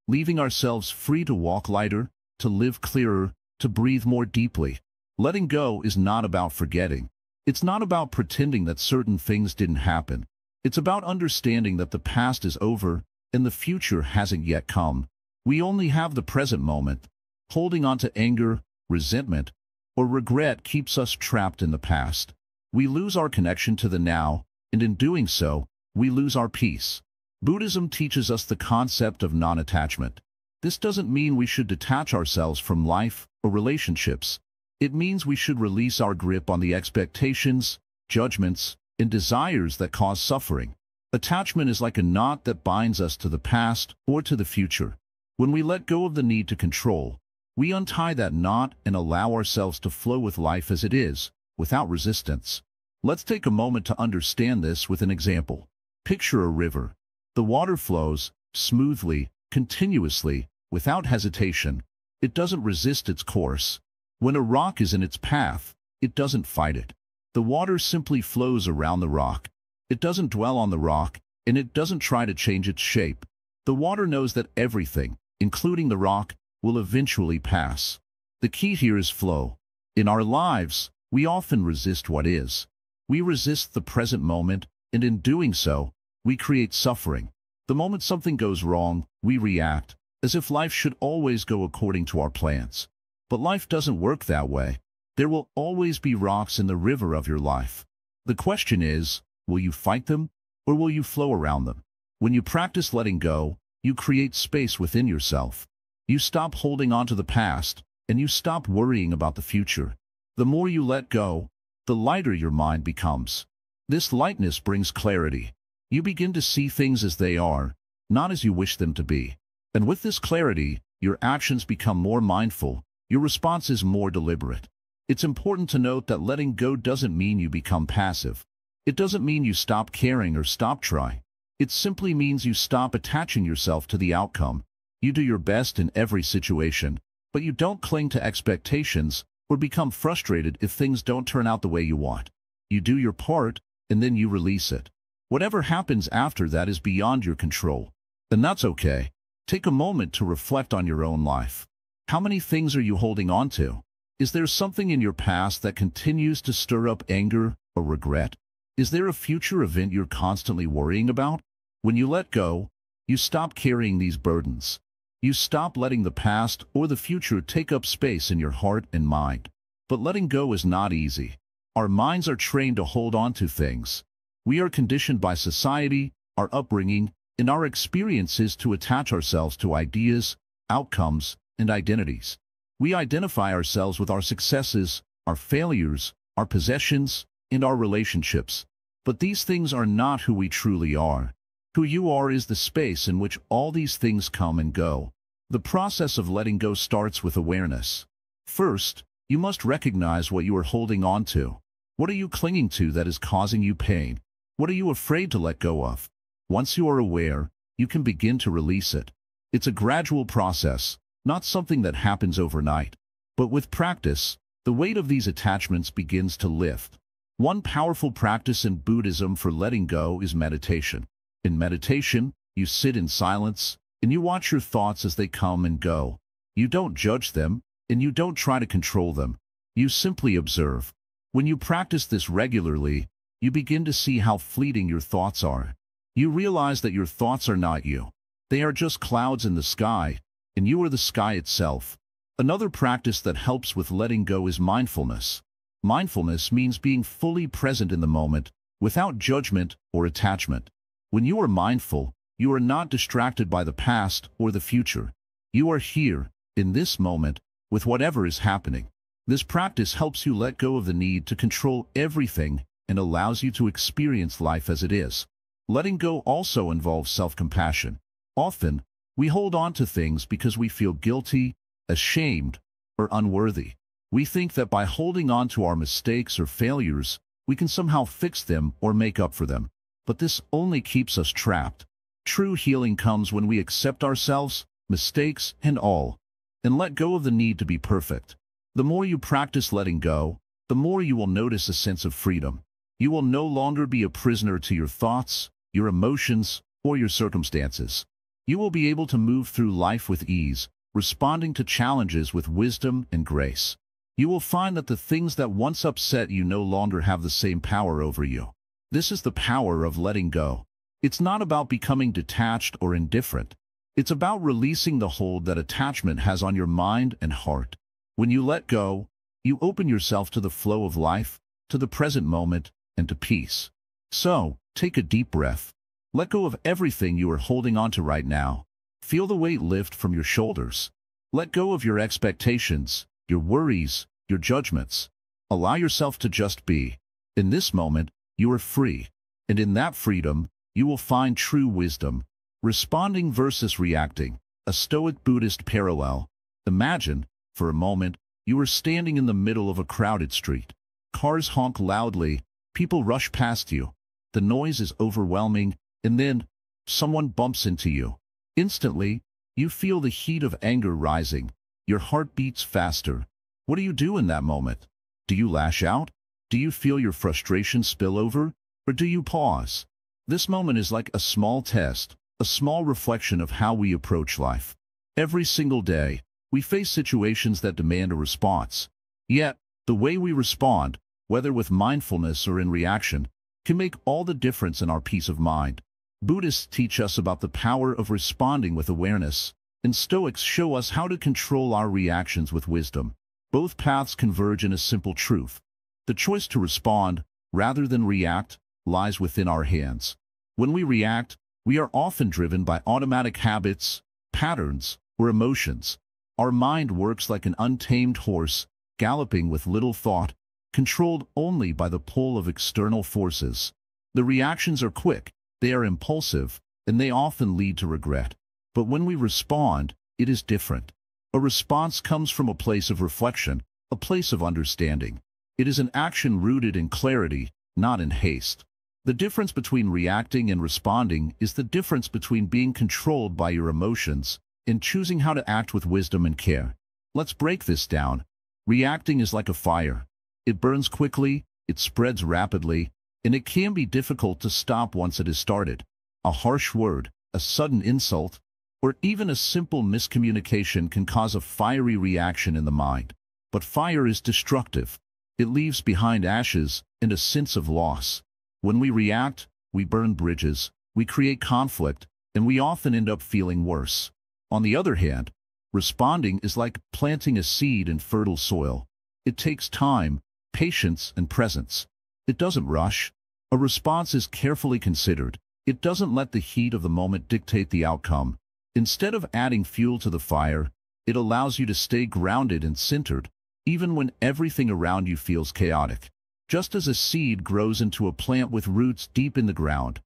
leaving ourselves free to walk lighter, to live clearer, to breathe more deeply? Letting go is not about forgetting. It's not about pretending that certain things didn't happen. It's about understanding that the past is over and the future hasn't yet come. We only have the present moment. Holding on to anger, resentment, or regret keeps us trapped in the past. We lose our connection to the now, and in doing so, we lose our peace. Buddhism teaches us the concept of non-attachment. This doesn't mean we should detach ourselves from life or relationships. It means we should release our grip on the expectations, judgments, and desires that cause suffering. Attachment is like a knot that binds us to the past or to the future. When we let go of the need to control, we untie that knot and allow ourselves to flow with life as it is, without resistance. Let's take a moment to understand this with an example. Picture a river. The water flows smoothly, continuously, without hesitation. It doesn't resist its course. When a rock is in its path, it doesn't fight it. The water simply flows around the rock. It doesn't dwell on the rock, and it doesn't try to change its shape. The water knows that everything, including the rock, will eventually pass. The key here is flow. In our lives, we often resist what is. We resist the present moment, and in doing so, we create suffering. The moment something goes wrong, we react, as if life should always go according to our plans. But life doesn't work that way. There will always be rocks in the river of your life. The question is, will you fight them, or will you flow around them? When you practice letting go, you create space within yourself. You stop holding on to the past, and you stop worrying about the future. The more you let go, the lighter your mind becomes. This lightness brings clarity. You begin to see things as they are, not as you wish them to be. And with this clarity, your actions become more mindful, your response is more deliberate. It's important to note that letting go doesn't mean you become passive. It doesn't mean you stop caring or stop trying. It simply means you stop attaching yourself to the outcome. You do your best in every situation, but you don't cling to expectations or become frustrated if things don't turn out the way you want. You do your part, and then you release it. Whatever happens after that is beyond your control, and that's okay. Take a moment to reflect on your own life. How many things are you holding on to? Is there something in your past that continues to stir up anger or regret? Is there a future event you're constantly worrying about? When you let go, you stop carrying these burdens. You stop letting the past or the future take up space in your heart and mind. But letting go is not easy. Our minds are trained to hold on to things. We are conditioned by society, our upbringing, and our experiences to attach ourselves to ideas, outcomes, and identities. We identify ourselves with our successes, our failures, our possessions, and our relationships. But these things are not who we truly are. Who you are is the space in which all these things come and go. The process of letting go starts with awareness. First, you must recognize what you are holding on to. What are you clinging to that is causing you pain? What are you afraid to let go of? Once you are aware, you can begin to release it. It's a gradual process, not something that happens overnight. But with practice, the weight of these attachments begins to lift. One powerful practice in Buddhism for letting go is meditation. In meditation, you sit in silence, and you watch your thoughts as they come and go. You don't judge them, and you don't try to control them. You simply observe. When you practice this regularly, you begin to see how fleeting your thoughts are. You realize that your thoughts are not you. They are just clouds in the sky, and you are the sky itself. Another practice that helps with letting go is mindfulness. Mindfulness means being fully present in the moment, without judgment or attachment. When you are mindful, you are not distracted by the past or the future. You are here, in this moment, with whatever is happening. This practice helps you let go of the need to control everything and allows you to experience life as it is. Letting go also involves self-compassion. Often, we hold on to things because we feel guilty, ashamed, or unworthy. We think that by holding on to our mistakes or failures, we can somehow fix them or make up for them. But this only keeps us trapped. True healing comes when we accept ourselves, mistakes, and all, and let go of the need to be perfect. The more you practice letting go, the more you will notice a sense of freedom. You will no longer be a prisoner to your thoughts, your emotions, or your circumstances. You will be able to move through life with ease, responding to challenges with wisdom and grace. You will find that the things that once upset you no longer have the same power over you. This is the power of letting go. It's not about becoming detached or indifferent. It's about releasing the hold that attachment has on your mind and heart. When you let go, you open yourself to the flow of life, to the present moment, and to peace. So, take a deep breath. Let go of everything you are holding on to right now. Feel the weight lift from your shoulders. Let go of your expectations, your worries, your judgments. Allow yourself to just be. In this moment, you are free. And in that freedom, you will find true wisdom. Responding versus reacting, a Stoic Buddhist parallel. Imagine, for a moment, you are standing in the middle of a crowded street. Cars honk loudly, people rush past you. The noise is overwhelming, and then someone bumps into you. Instantly, you feel the heat of anger rising. Your heart beats faster. What do you do in that moment? Do you lash out? Do you feel your frustration spill over? Or do you pause? This moment is like a small test, a small reflection of how we approach life. Every single day, we face situations that demand a response. Yet, the way we respond, whether with mindfulness or in reaction, can make all the difference in our peace of mind. Buddhists teach us about the power of responding with awareness, and Stoics show us how to control our reactions with wisdom. Both paths converge in a simple truth. The choice to respond, rather than react, lies within our hands. When we react, we are often driven by automatic habits, patterns, or emotions. Our mind works like an untamed horse, galloping with little thought, controlled only by the pull of external forces. The reactions are quick, they are impulsive, and they often lead to regret. But when we respond, it is different. A response comes from a place of reflection, a place of understanding. It is an action rooted in clarity, not in haste. The difference between reacting and responding is the difference between being controlled by your emotions and choosing how to act with wisdom and care. Let's break this down. Reacting is like a fire. It burns quickly, it spreads rapidly, and it can be difficult to stop once it is started. A harsh word, a sudden insult, or even a simple miscommunication can cause a fiery reaction in the mind. But fire is destructive. It leaves behind ashes and a sense of loss. When we react, we burn bridges, we create conflict, and we often end up feeling worse. On the other hand, responding is like planting a seed in fertile soil. It takes time, patience, and presence. It doesn't rush. A response is carefully considered. It doesn't let the heat of the moment dictate the outcome. Instead of adding fuel to the fire, it allows you to stay grounded and centered, even when everything around you feels chaotic. Just as a seed grows into a plant with roots deep in the ground,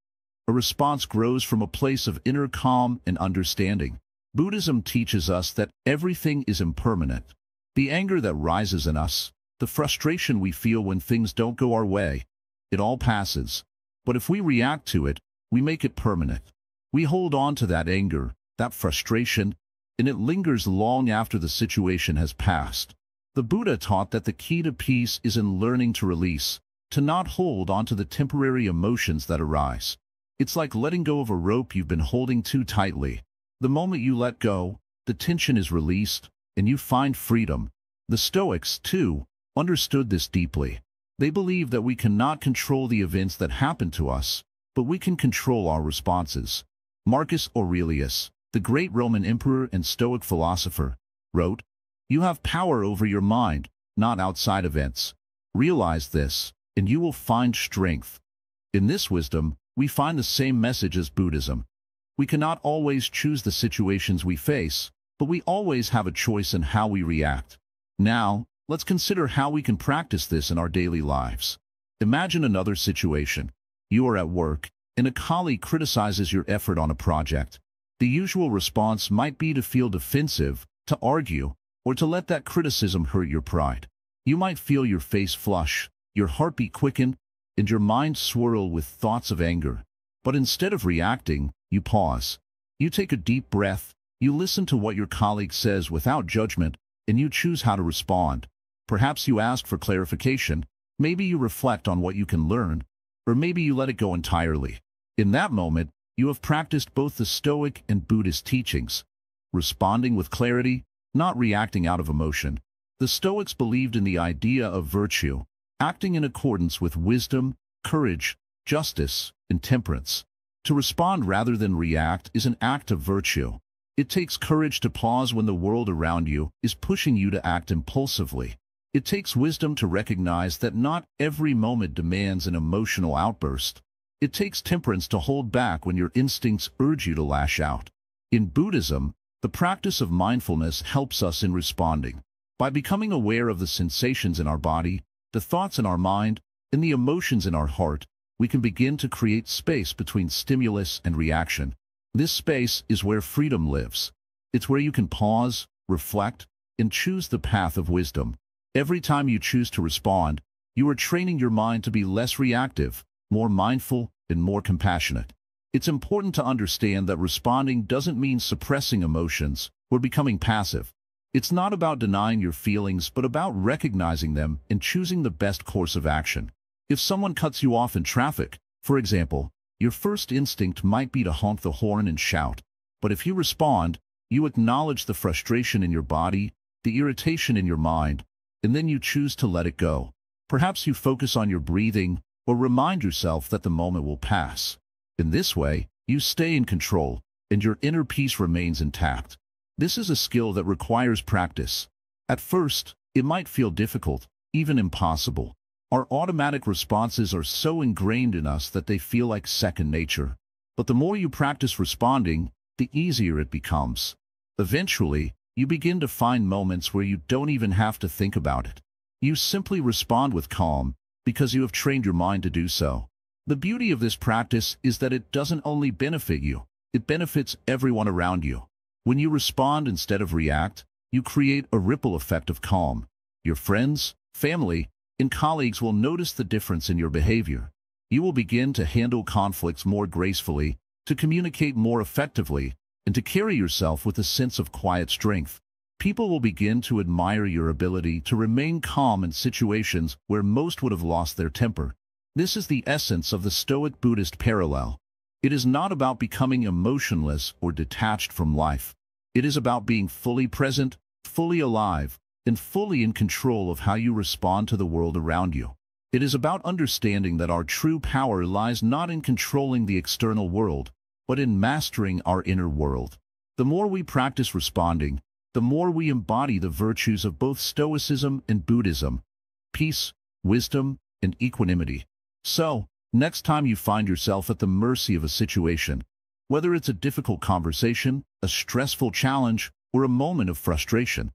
a response grows from a place of inner calm and understanding. Buddhism teaches us that everything is impermanent. The anger that rises in us, the frustration we feel when things don't go our way, it all passes. But if we react to it, we make it permanent. We hold on to that anger, that frustration, and it lingers long after the situation has passed. The Buddha taught that the key to peace is in learning to release, to not hold on to the temporary emotions that arise. It's like letting go of a rope you've been holding too tightly. The moment you let go, the tension is released, and you find freedom. The Stoics, too, understood this deeply. They believed that we cannot control the events that happen to us, but we can control our responses. Marcus Aurelius, the great Roman emperor and Stoic philosopher, wrote, "You have power over your mind, not outside events. Realize this, and you will find strength." In this wisdom, we find the same message as Buddhism. We cannot always choose the situations we face, but we always have a choice in how we react. Now, let's consider how we can practice this in our daily lives. Imagine another situation. You are at work, and a colleague criticizes your effort on a project. The usual response might be to feel defensive, to argue, or to let that criticism hurt your pride. You might feel your face flush, your heartbeat quicken, and your mind swirl with thoughts of anger. But instead of reacting, you pause. You take a deep breath, you listen to what your colleague says without judgment, and you choose how to respond. Perhaps you ask for clarification, maybe you reflect on what you can learn, or maybe you let it go entirely. In that moment, you have practiced both the Stoic and Buddhist teachings, responding with clarity, not reacting out of emotion. The Stoics believed in the idea of virtue, acting in accordance with wisdom, courage, justice, and temperance. To respond rather than react is an act of virtue. It takes courage to pause when the world around you is pushing you to act impulsively. It takes wisdom to recognize that not every moment demands an emotional outburst. It takes temperance to hold back when your instincts urge you to lash out. In Buddhism, the practice of mindfulness helps us in responding. By becoming aware of the sensations in our body, the thoughts in our mind, and the emotions in our heart, we can begin to create space between stimulus and reaction. This space is where freedom lives. It's where you can pause, reflect, and choose the path of wisdom. Every time you choose to respond, you are training your mind to be less reactive, more mindful, and more compassionate. It's important to understand that responding doesn't mean suppressing emotions or becoming passive. It's not about denying your feelings, but about recognizing them and choosing the best course of action. If someone cuts you off in traffic, for example, your first instinct might be to honk the horn and shout. But if you respond, you acknowledge the frustration in your body, the irritation in your mind, and then you choose to let it go. Perhaps you focus on your breathing or remind yourself that the moment will pass. In this way, you stay in control, and your inner peace remains intact. This is a skill that requires practice. At first, it might feel difficult, even impossible. Our automatic responses are so ingrained in us that they feel like second nature. But the more you practice responding, the easier it becomes. Eventually, you begin to find moments where you don't even have to think about it. You simply respond with calm because you have trained your mind to do so. The beauty of this practice is that it doesn't only benefit you, it benefits everyone around you. When you respond instead of react, you create a ripple effect of calm. Your friends, family, and colleagues will notice the difference in your behavior. You will begin to handle conflicts more gracefully, to communicate more effectively, and to carry yourself with a sense of quiet strength. People will begin to admire your ability to remain calm in situations where most would have lost their temper. This is the essence of the Stoic Buddhist parallel. It is not about becoming emotionless or detached from life. It is about being fully present, fully alive, and fully in control of how you respond to the world around you. It is about understanding that our true power lies not in controlling the external world, but in mastering our inner world. The more we practice responding, the more we embody the virtues of both Stoicism and Buddhism: peace, wisdom, and equanimity. So, next time you find yourself at the mercy of a situation, whether it's a difficult conversation, a stressful challenge, or a moment of frustration,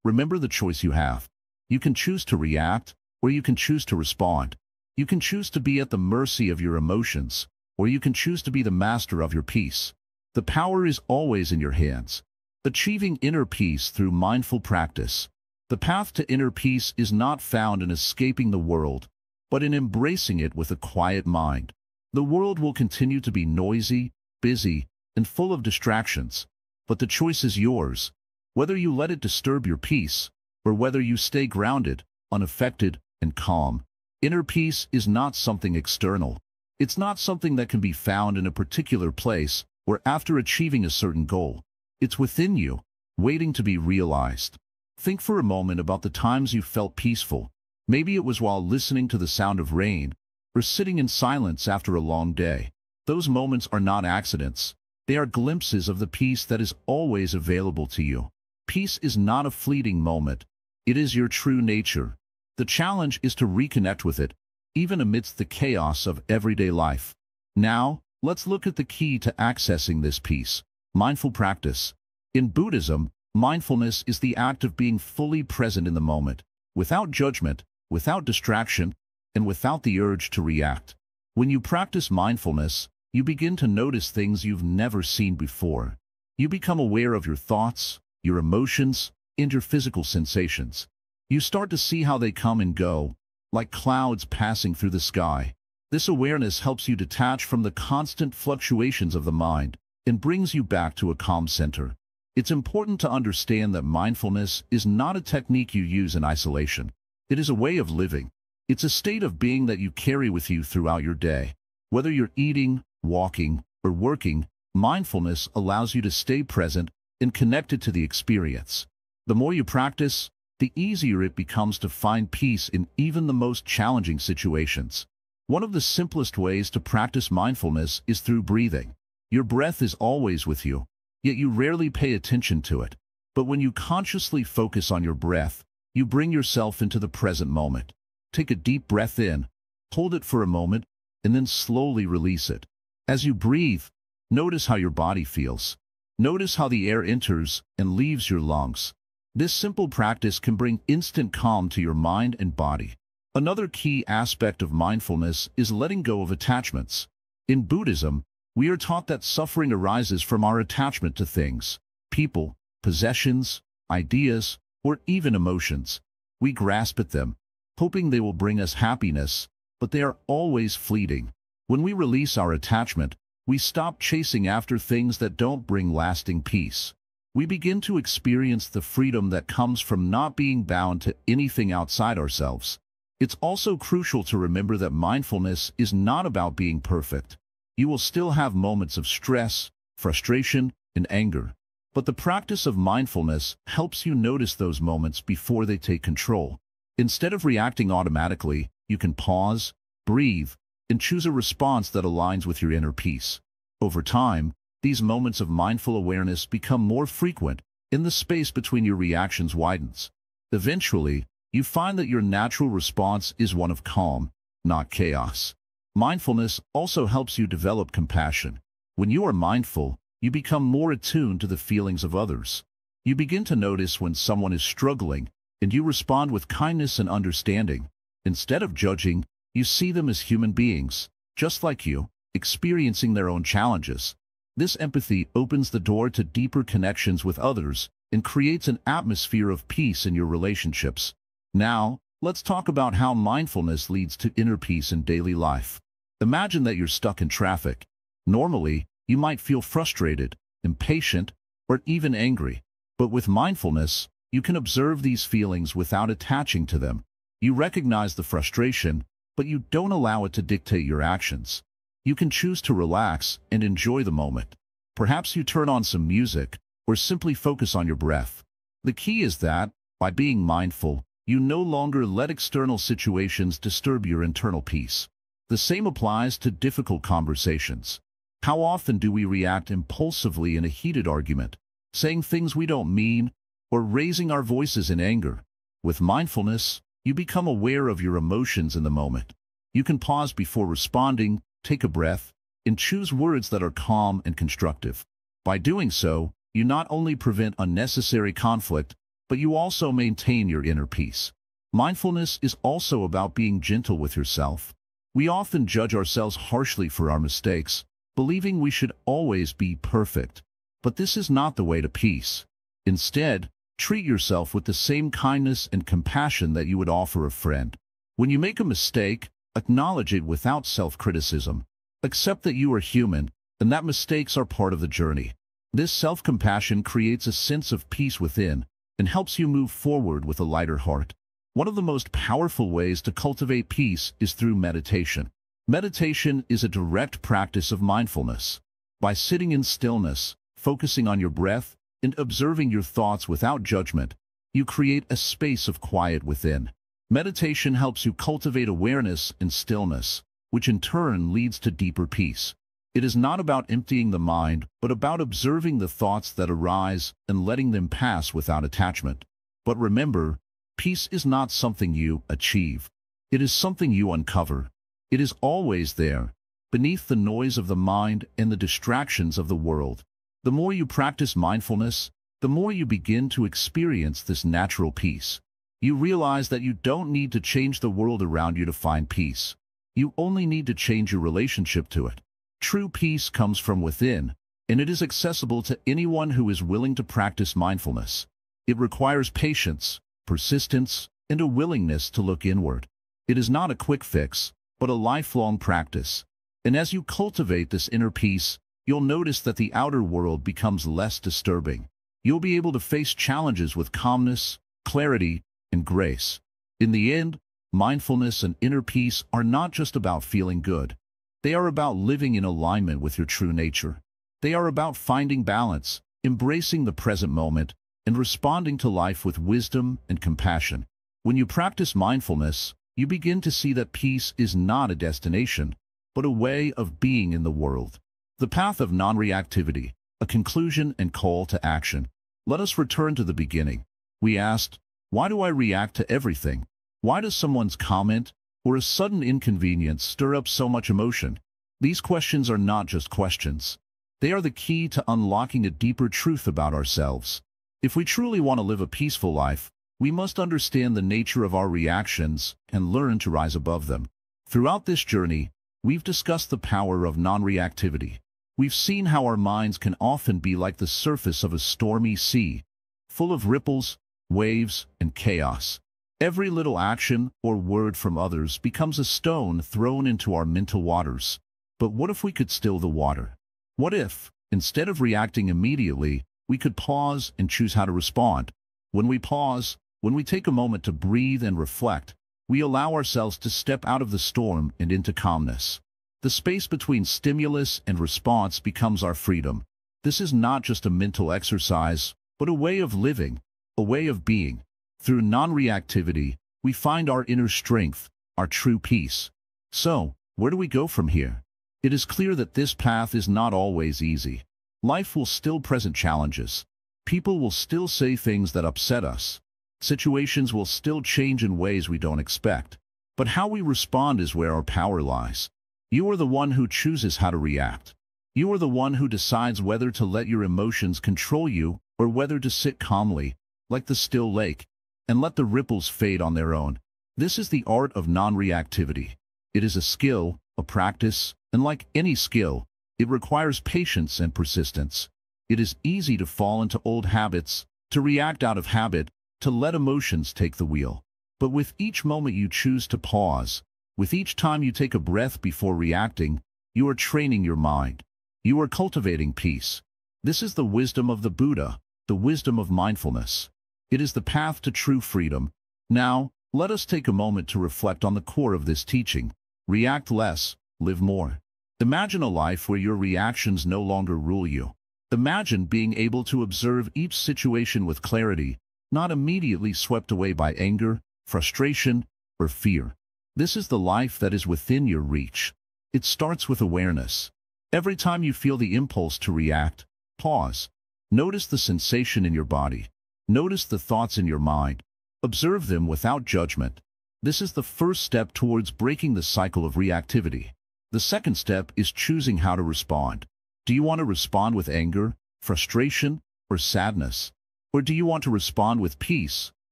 remember the choice you have. You can choose to react, or you can choose to respond. You can choose to be at the mercy of your emotions, or you can choose to be the master of your peace. The power is always in your hands. Achieving inner peace through mindful practice. The path to inner peace is not found in escaping the world, but in embracing it with a quiet mind. The world will continue to be noisy, busy, and full of distractions, but the choice is yours, whether you let it disturb your peace, or whether you stay grounded, unaffected, and calm. Inner peace is not something external. It's not something that can be found in a particular place or after achieving a certain goal. It's within you, waiting to be realized. Think for a moment about the times you felt peaceful. Maybe it was while listening to the sound of rain, or sitting in silence after a long day. Those moments are not accidents. They are glimpses of the peace that is always available to you. Peace is not a fleeting moment. It is your true nature. The challenge is to reconnect with it, even amidst the chaos of everyday life. Now, let's look at the key to accessing this peace: mindful practice. In Buddhism, mindfulness is the act of being fully present in the moment, without judgment, without distraction, and without the urge to react. When you practice mindfulness, you begin to notice things you've never seen before. You become aware of your thoughts, your emotions, and your physical sensations. You start to see how they come and go, like clouds passing through the sky. This awareness helps you detach from the constant fluctuations of the mind and brings you back to a calm center. It's important to understand that mindfulness is not a technique you use in isolation. It is a way of living. It's a state of being that you carry with you throughout your day. Whether you're eating, walking, or working, mindfulness allows you to stay present and connected to the experience. The more you practice, the easier it becomes to find peace in even the most challenging situations. One of the simplest ways to practice mindfulness is through breathing. Your breath is always with you, yet you rarely pay attention to it. But when you consciously focus on your breath, you bring yourself into the present moment. Take a deep breath in, hold it for a moment, and then slowly release it. As you breathe, notice how your body feels. Notice how the air enters and leaves your lungs. This simple practice can bring instant calm to your mind and body. Another key aspect of mindfulness is letting go of attachments. In Buddhism, we are taught that suffering arises from our attachment to things, people, possessions, ideas, or even emotions. We grasp at them, hoping they will bring us happiness, but they are always fleeting. When we release our attachment, we stop chasing after things that don't bring lasting peace. We begin to experience the freedom that comes from not being bound to anything outside ourselves. It's also crucial to remember that mindfulness is not about being perfect. You will still have moments of stress, frustration, and anger. But the practice of mindfulness helps you notice those moments before they take control. Instead of reacting automatically, you can pause, breathe, and choose a response that aligns with your inner peace. Over time, these moments of mindful awareness become more frequent, and the space between your reactions widens. Eventually, you find that your natural response is one of calm, not chaos. Mindfulness also helps you develop compassion. When you are mindful, you become more attuned to the feelings of others. You begin to notice when someone is struggling, and you respond with kindness and understanding. Instead of judging, you see them as human beings, just like you, experiencing their own challenges. This empathy opens the door to deeper connections with others and creates an atmosphere of peace in your relationships. Now, let's talk about how mindfulness leads to inner peace in daily life. Imagine that you're stuck in traffic. Normally, you might feel frustrated, impatient, or even angry. But with mindfulness, you can observe these feelings without attaching to them. You recognize the frustration, but you don't allow it to dictate your actions. You can choose to relax and enjoy the moment. Perhaps you turn on some music, or simply focus on your breath. The key is that, by being mindful, you no longer let external situations disturb your internal peace. The same applies to difficult conversations. How often do we react impulsively in a heated argument, saying things we don't mean, or raising our voices in anger? With mindfulness, you become aware of your emotions in the moment. You can pause before responding, take a breath, and choose words that are calm and constructive. By doing so, you not only prevent unnecessary conflict, but you also maintain your inner peace. Mindfulness is also about being gentle with yourself. We often judge ourselves harshly for our mistakes, believing we should always be perfect. But this is not the way to peace. Instead, treat yourself with the same kindness and compassion that you would offer a friend. When you make a mistake, acknowledge it without self-criticism. Accept that you are human, and that mistakes are part of the journey. This self-compassion creates a sense of peace within, and helps you move forward with a lighter heart. One of the most powerful ways to cultivate peace is through meditation. Meditation is a direct practice of mindfulness. By sitting in stillness, focusing on your breath, and observing your thoughts without judgment, you create a space of quiet within. Meditation helps you cultivate awareness and stillness, which in turn leads to deeper peace. It is not about emptying the mind, but about observing the thoughts that arise and letting them pass without attachment. But remember, peace is not something you achieve. It is something you uncover. It is always there, beneath the noise of the mind and the distractions of the world. The more you practice mindfulness, the more you begin to experience this natural peace. You realize that you don't need to change the world around you to find peace. You only need to change your relationship to it. True peace comes from within, and it is accessible to anyone who is willing to practice mindfulness. It requires patience, persistence, and a willingness to look inward. It is not a quick fix, but a lifelong practice. And as you cultivate this inner peace, you'll notice that the outer world becomes less disturbing. You'll be able to face challenges with calmness, clarity, and grace. In the end, mindfulness and inner peace are not just about feeling good. They are about living in alignment with your true nature. They are about finding balance, embracing the present moment, and responding to life with wisdom and compassion. When you practice mindfulness, you begin to see that peace is not a destination, but a way of being in the world. The path of non-reactivity, a conclusion and call to action. Let us return to the beginning. We asked, why do I react to everything? Why does someone's comment or a sudden inconvenience stir up so much emotion? These questions are not just questions. They are the key to unlocking a deeper truth about ourselves. If we truly want to live a peaceful life, we must understand the nature of our reactions and learn to rise above them. Throughout this journey, we've discussed the power of non-reactivity. We've seen how our minds can often be like the surface of a stormy sea, full of ripples, waves, and chaos. Every little action or word from others becomes a stone thrown into our mental waters. But what if we could still the water? What if, instead of reacting immediately, we could pause and choose how to respond? When we pause, when we take a moment to breathe and reflect, we allow ourselves to step out of the storm and into calmness. The space between stimulus and response becomes our freedom. This is not just a mental exercise, but a way of living, a way of being. Through non-reactivity, we find our inner strength, our true peace. So, where do we go from here? It is clear that this path is not always easy. Life will still present challenges. People will still say things that upset us. Situations will still change in ways we don't expect. But how we respond is where our power lies. You are the one who chooses how to react. You are the one who decides whether to let your emotions control you or whether to sit calmly, like the still lake, and let the ripples fade on their own. This is the art of non-reactivity. It is a skill, a practice, and like any skill, it requires patience and persistence. It is easy to fall into old habits, to react out of habit, to let emotions take the wheel. But with each moment you choose to pause, with each time you take a breath before reacting, you are training your mind. You are cultivating peace. This is the wisdom of the Buddha, the wisdom of mindfulness. It is the path to true freedom. Now, let us take a moment to reflect on the core of this teaching. React less, live more. Imagine a life where your reactions no longer rule you. Imagine being able to observe each situation with clarity, not immediately swept away by anger, frustration, or fear. This is the life that is within your reach. It starts with awareness. Every time you feel the impulse to react, pause. Notice the sensation in your body. Notice the thoughts in your mind. Observe them without judgment. This is the first step towards breaking the cycle of reactivity. The second step is choosing how to respond. Do you want to respond with anger, frustration, or sadness? Or do you want to respond with peace,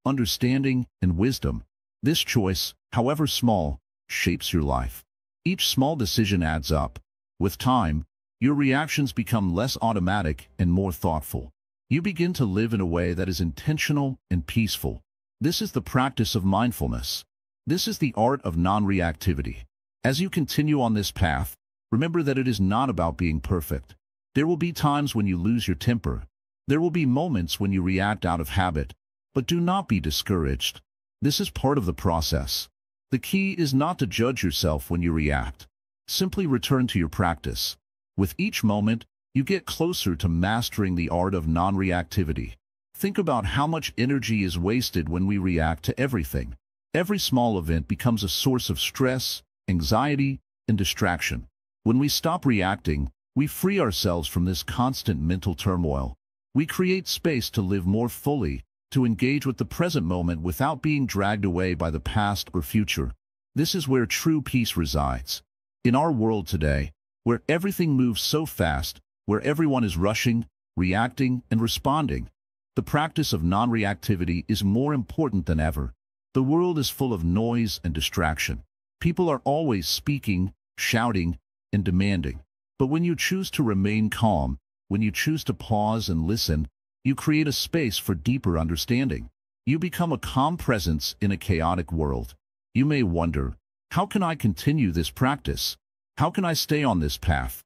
understanding, and wisdom? This choice, however small, shapes your life. Each small decision adds up. With time, your reactions become less automatic and more thoughtful. You begin to live in a way that is intentional and peaceful. This is the practice of mindfulness. This is the art of non-reactivity. As you continue on this path, remember that it is not about being perfect. There will be times when you lose your temper. There will be moments when you react out of habit. But do not be discouraged. This is part of the process. The key is not to judge yourself when you react. Simply return to your practice. With each moment, you get closer to mastering the art of non-reactivity. Think about how much energy is wasted when we react to everything. Every small event becomes a source of stress, anxiety, and distraction. When we stop reacting, we free ourselves from this constant mental turmoil. We create space to live more fully, to engage with the present moment without being dragged away by the past or future. This is where true peace resides. In our world today, where everything moves so fast, where everyone is rushing, reacting, and responding, the practice of non-reactivity is more important than ever. The world is full of noise and distraction. People are always speaking, shouting, and demanding. But when you choose to remain calm, when you choose to pause and listen, you create a space for deeper understanding. You become a calm presence in a chaotic world. You may wonder, how can I continue this practice? How can I stay on this path?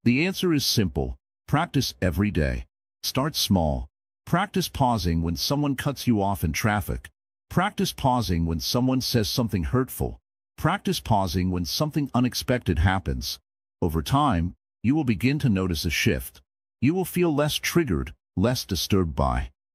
The answer is simple. Practice every day. Start small. Practice pausing when someone cuts you off in traffic. Practice pausing when someone says something hurtful. Practice pausing when something unexpected happens. Over time, you will begin to notice a shift. You will feel less triggered, less disturbed by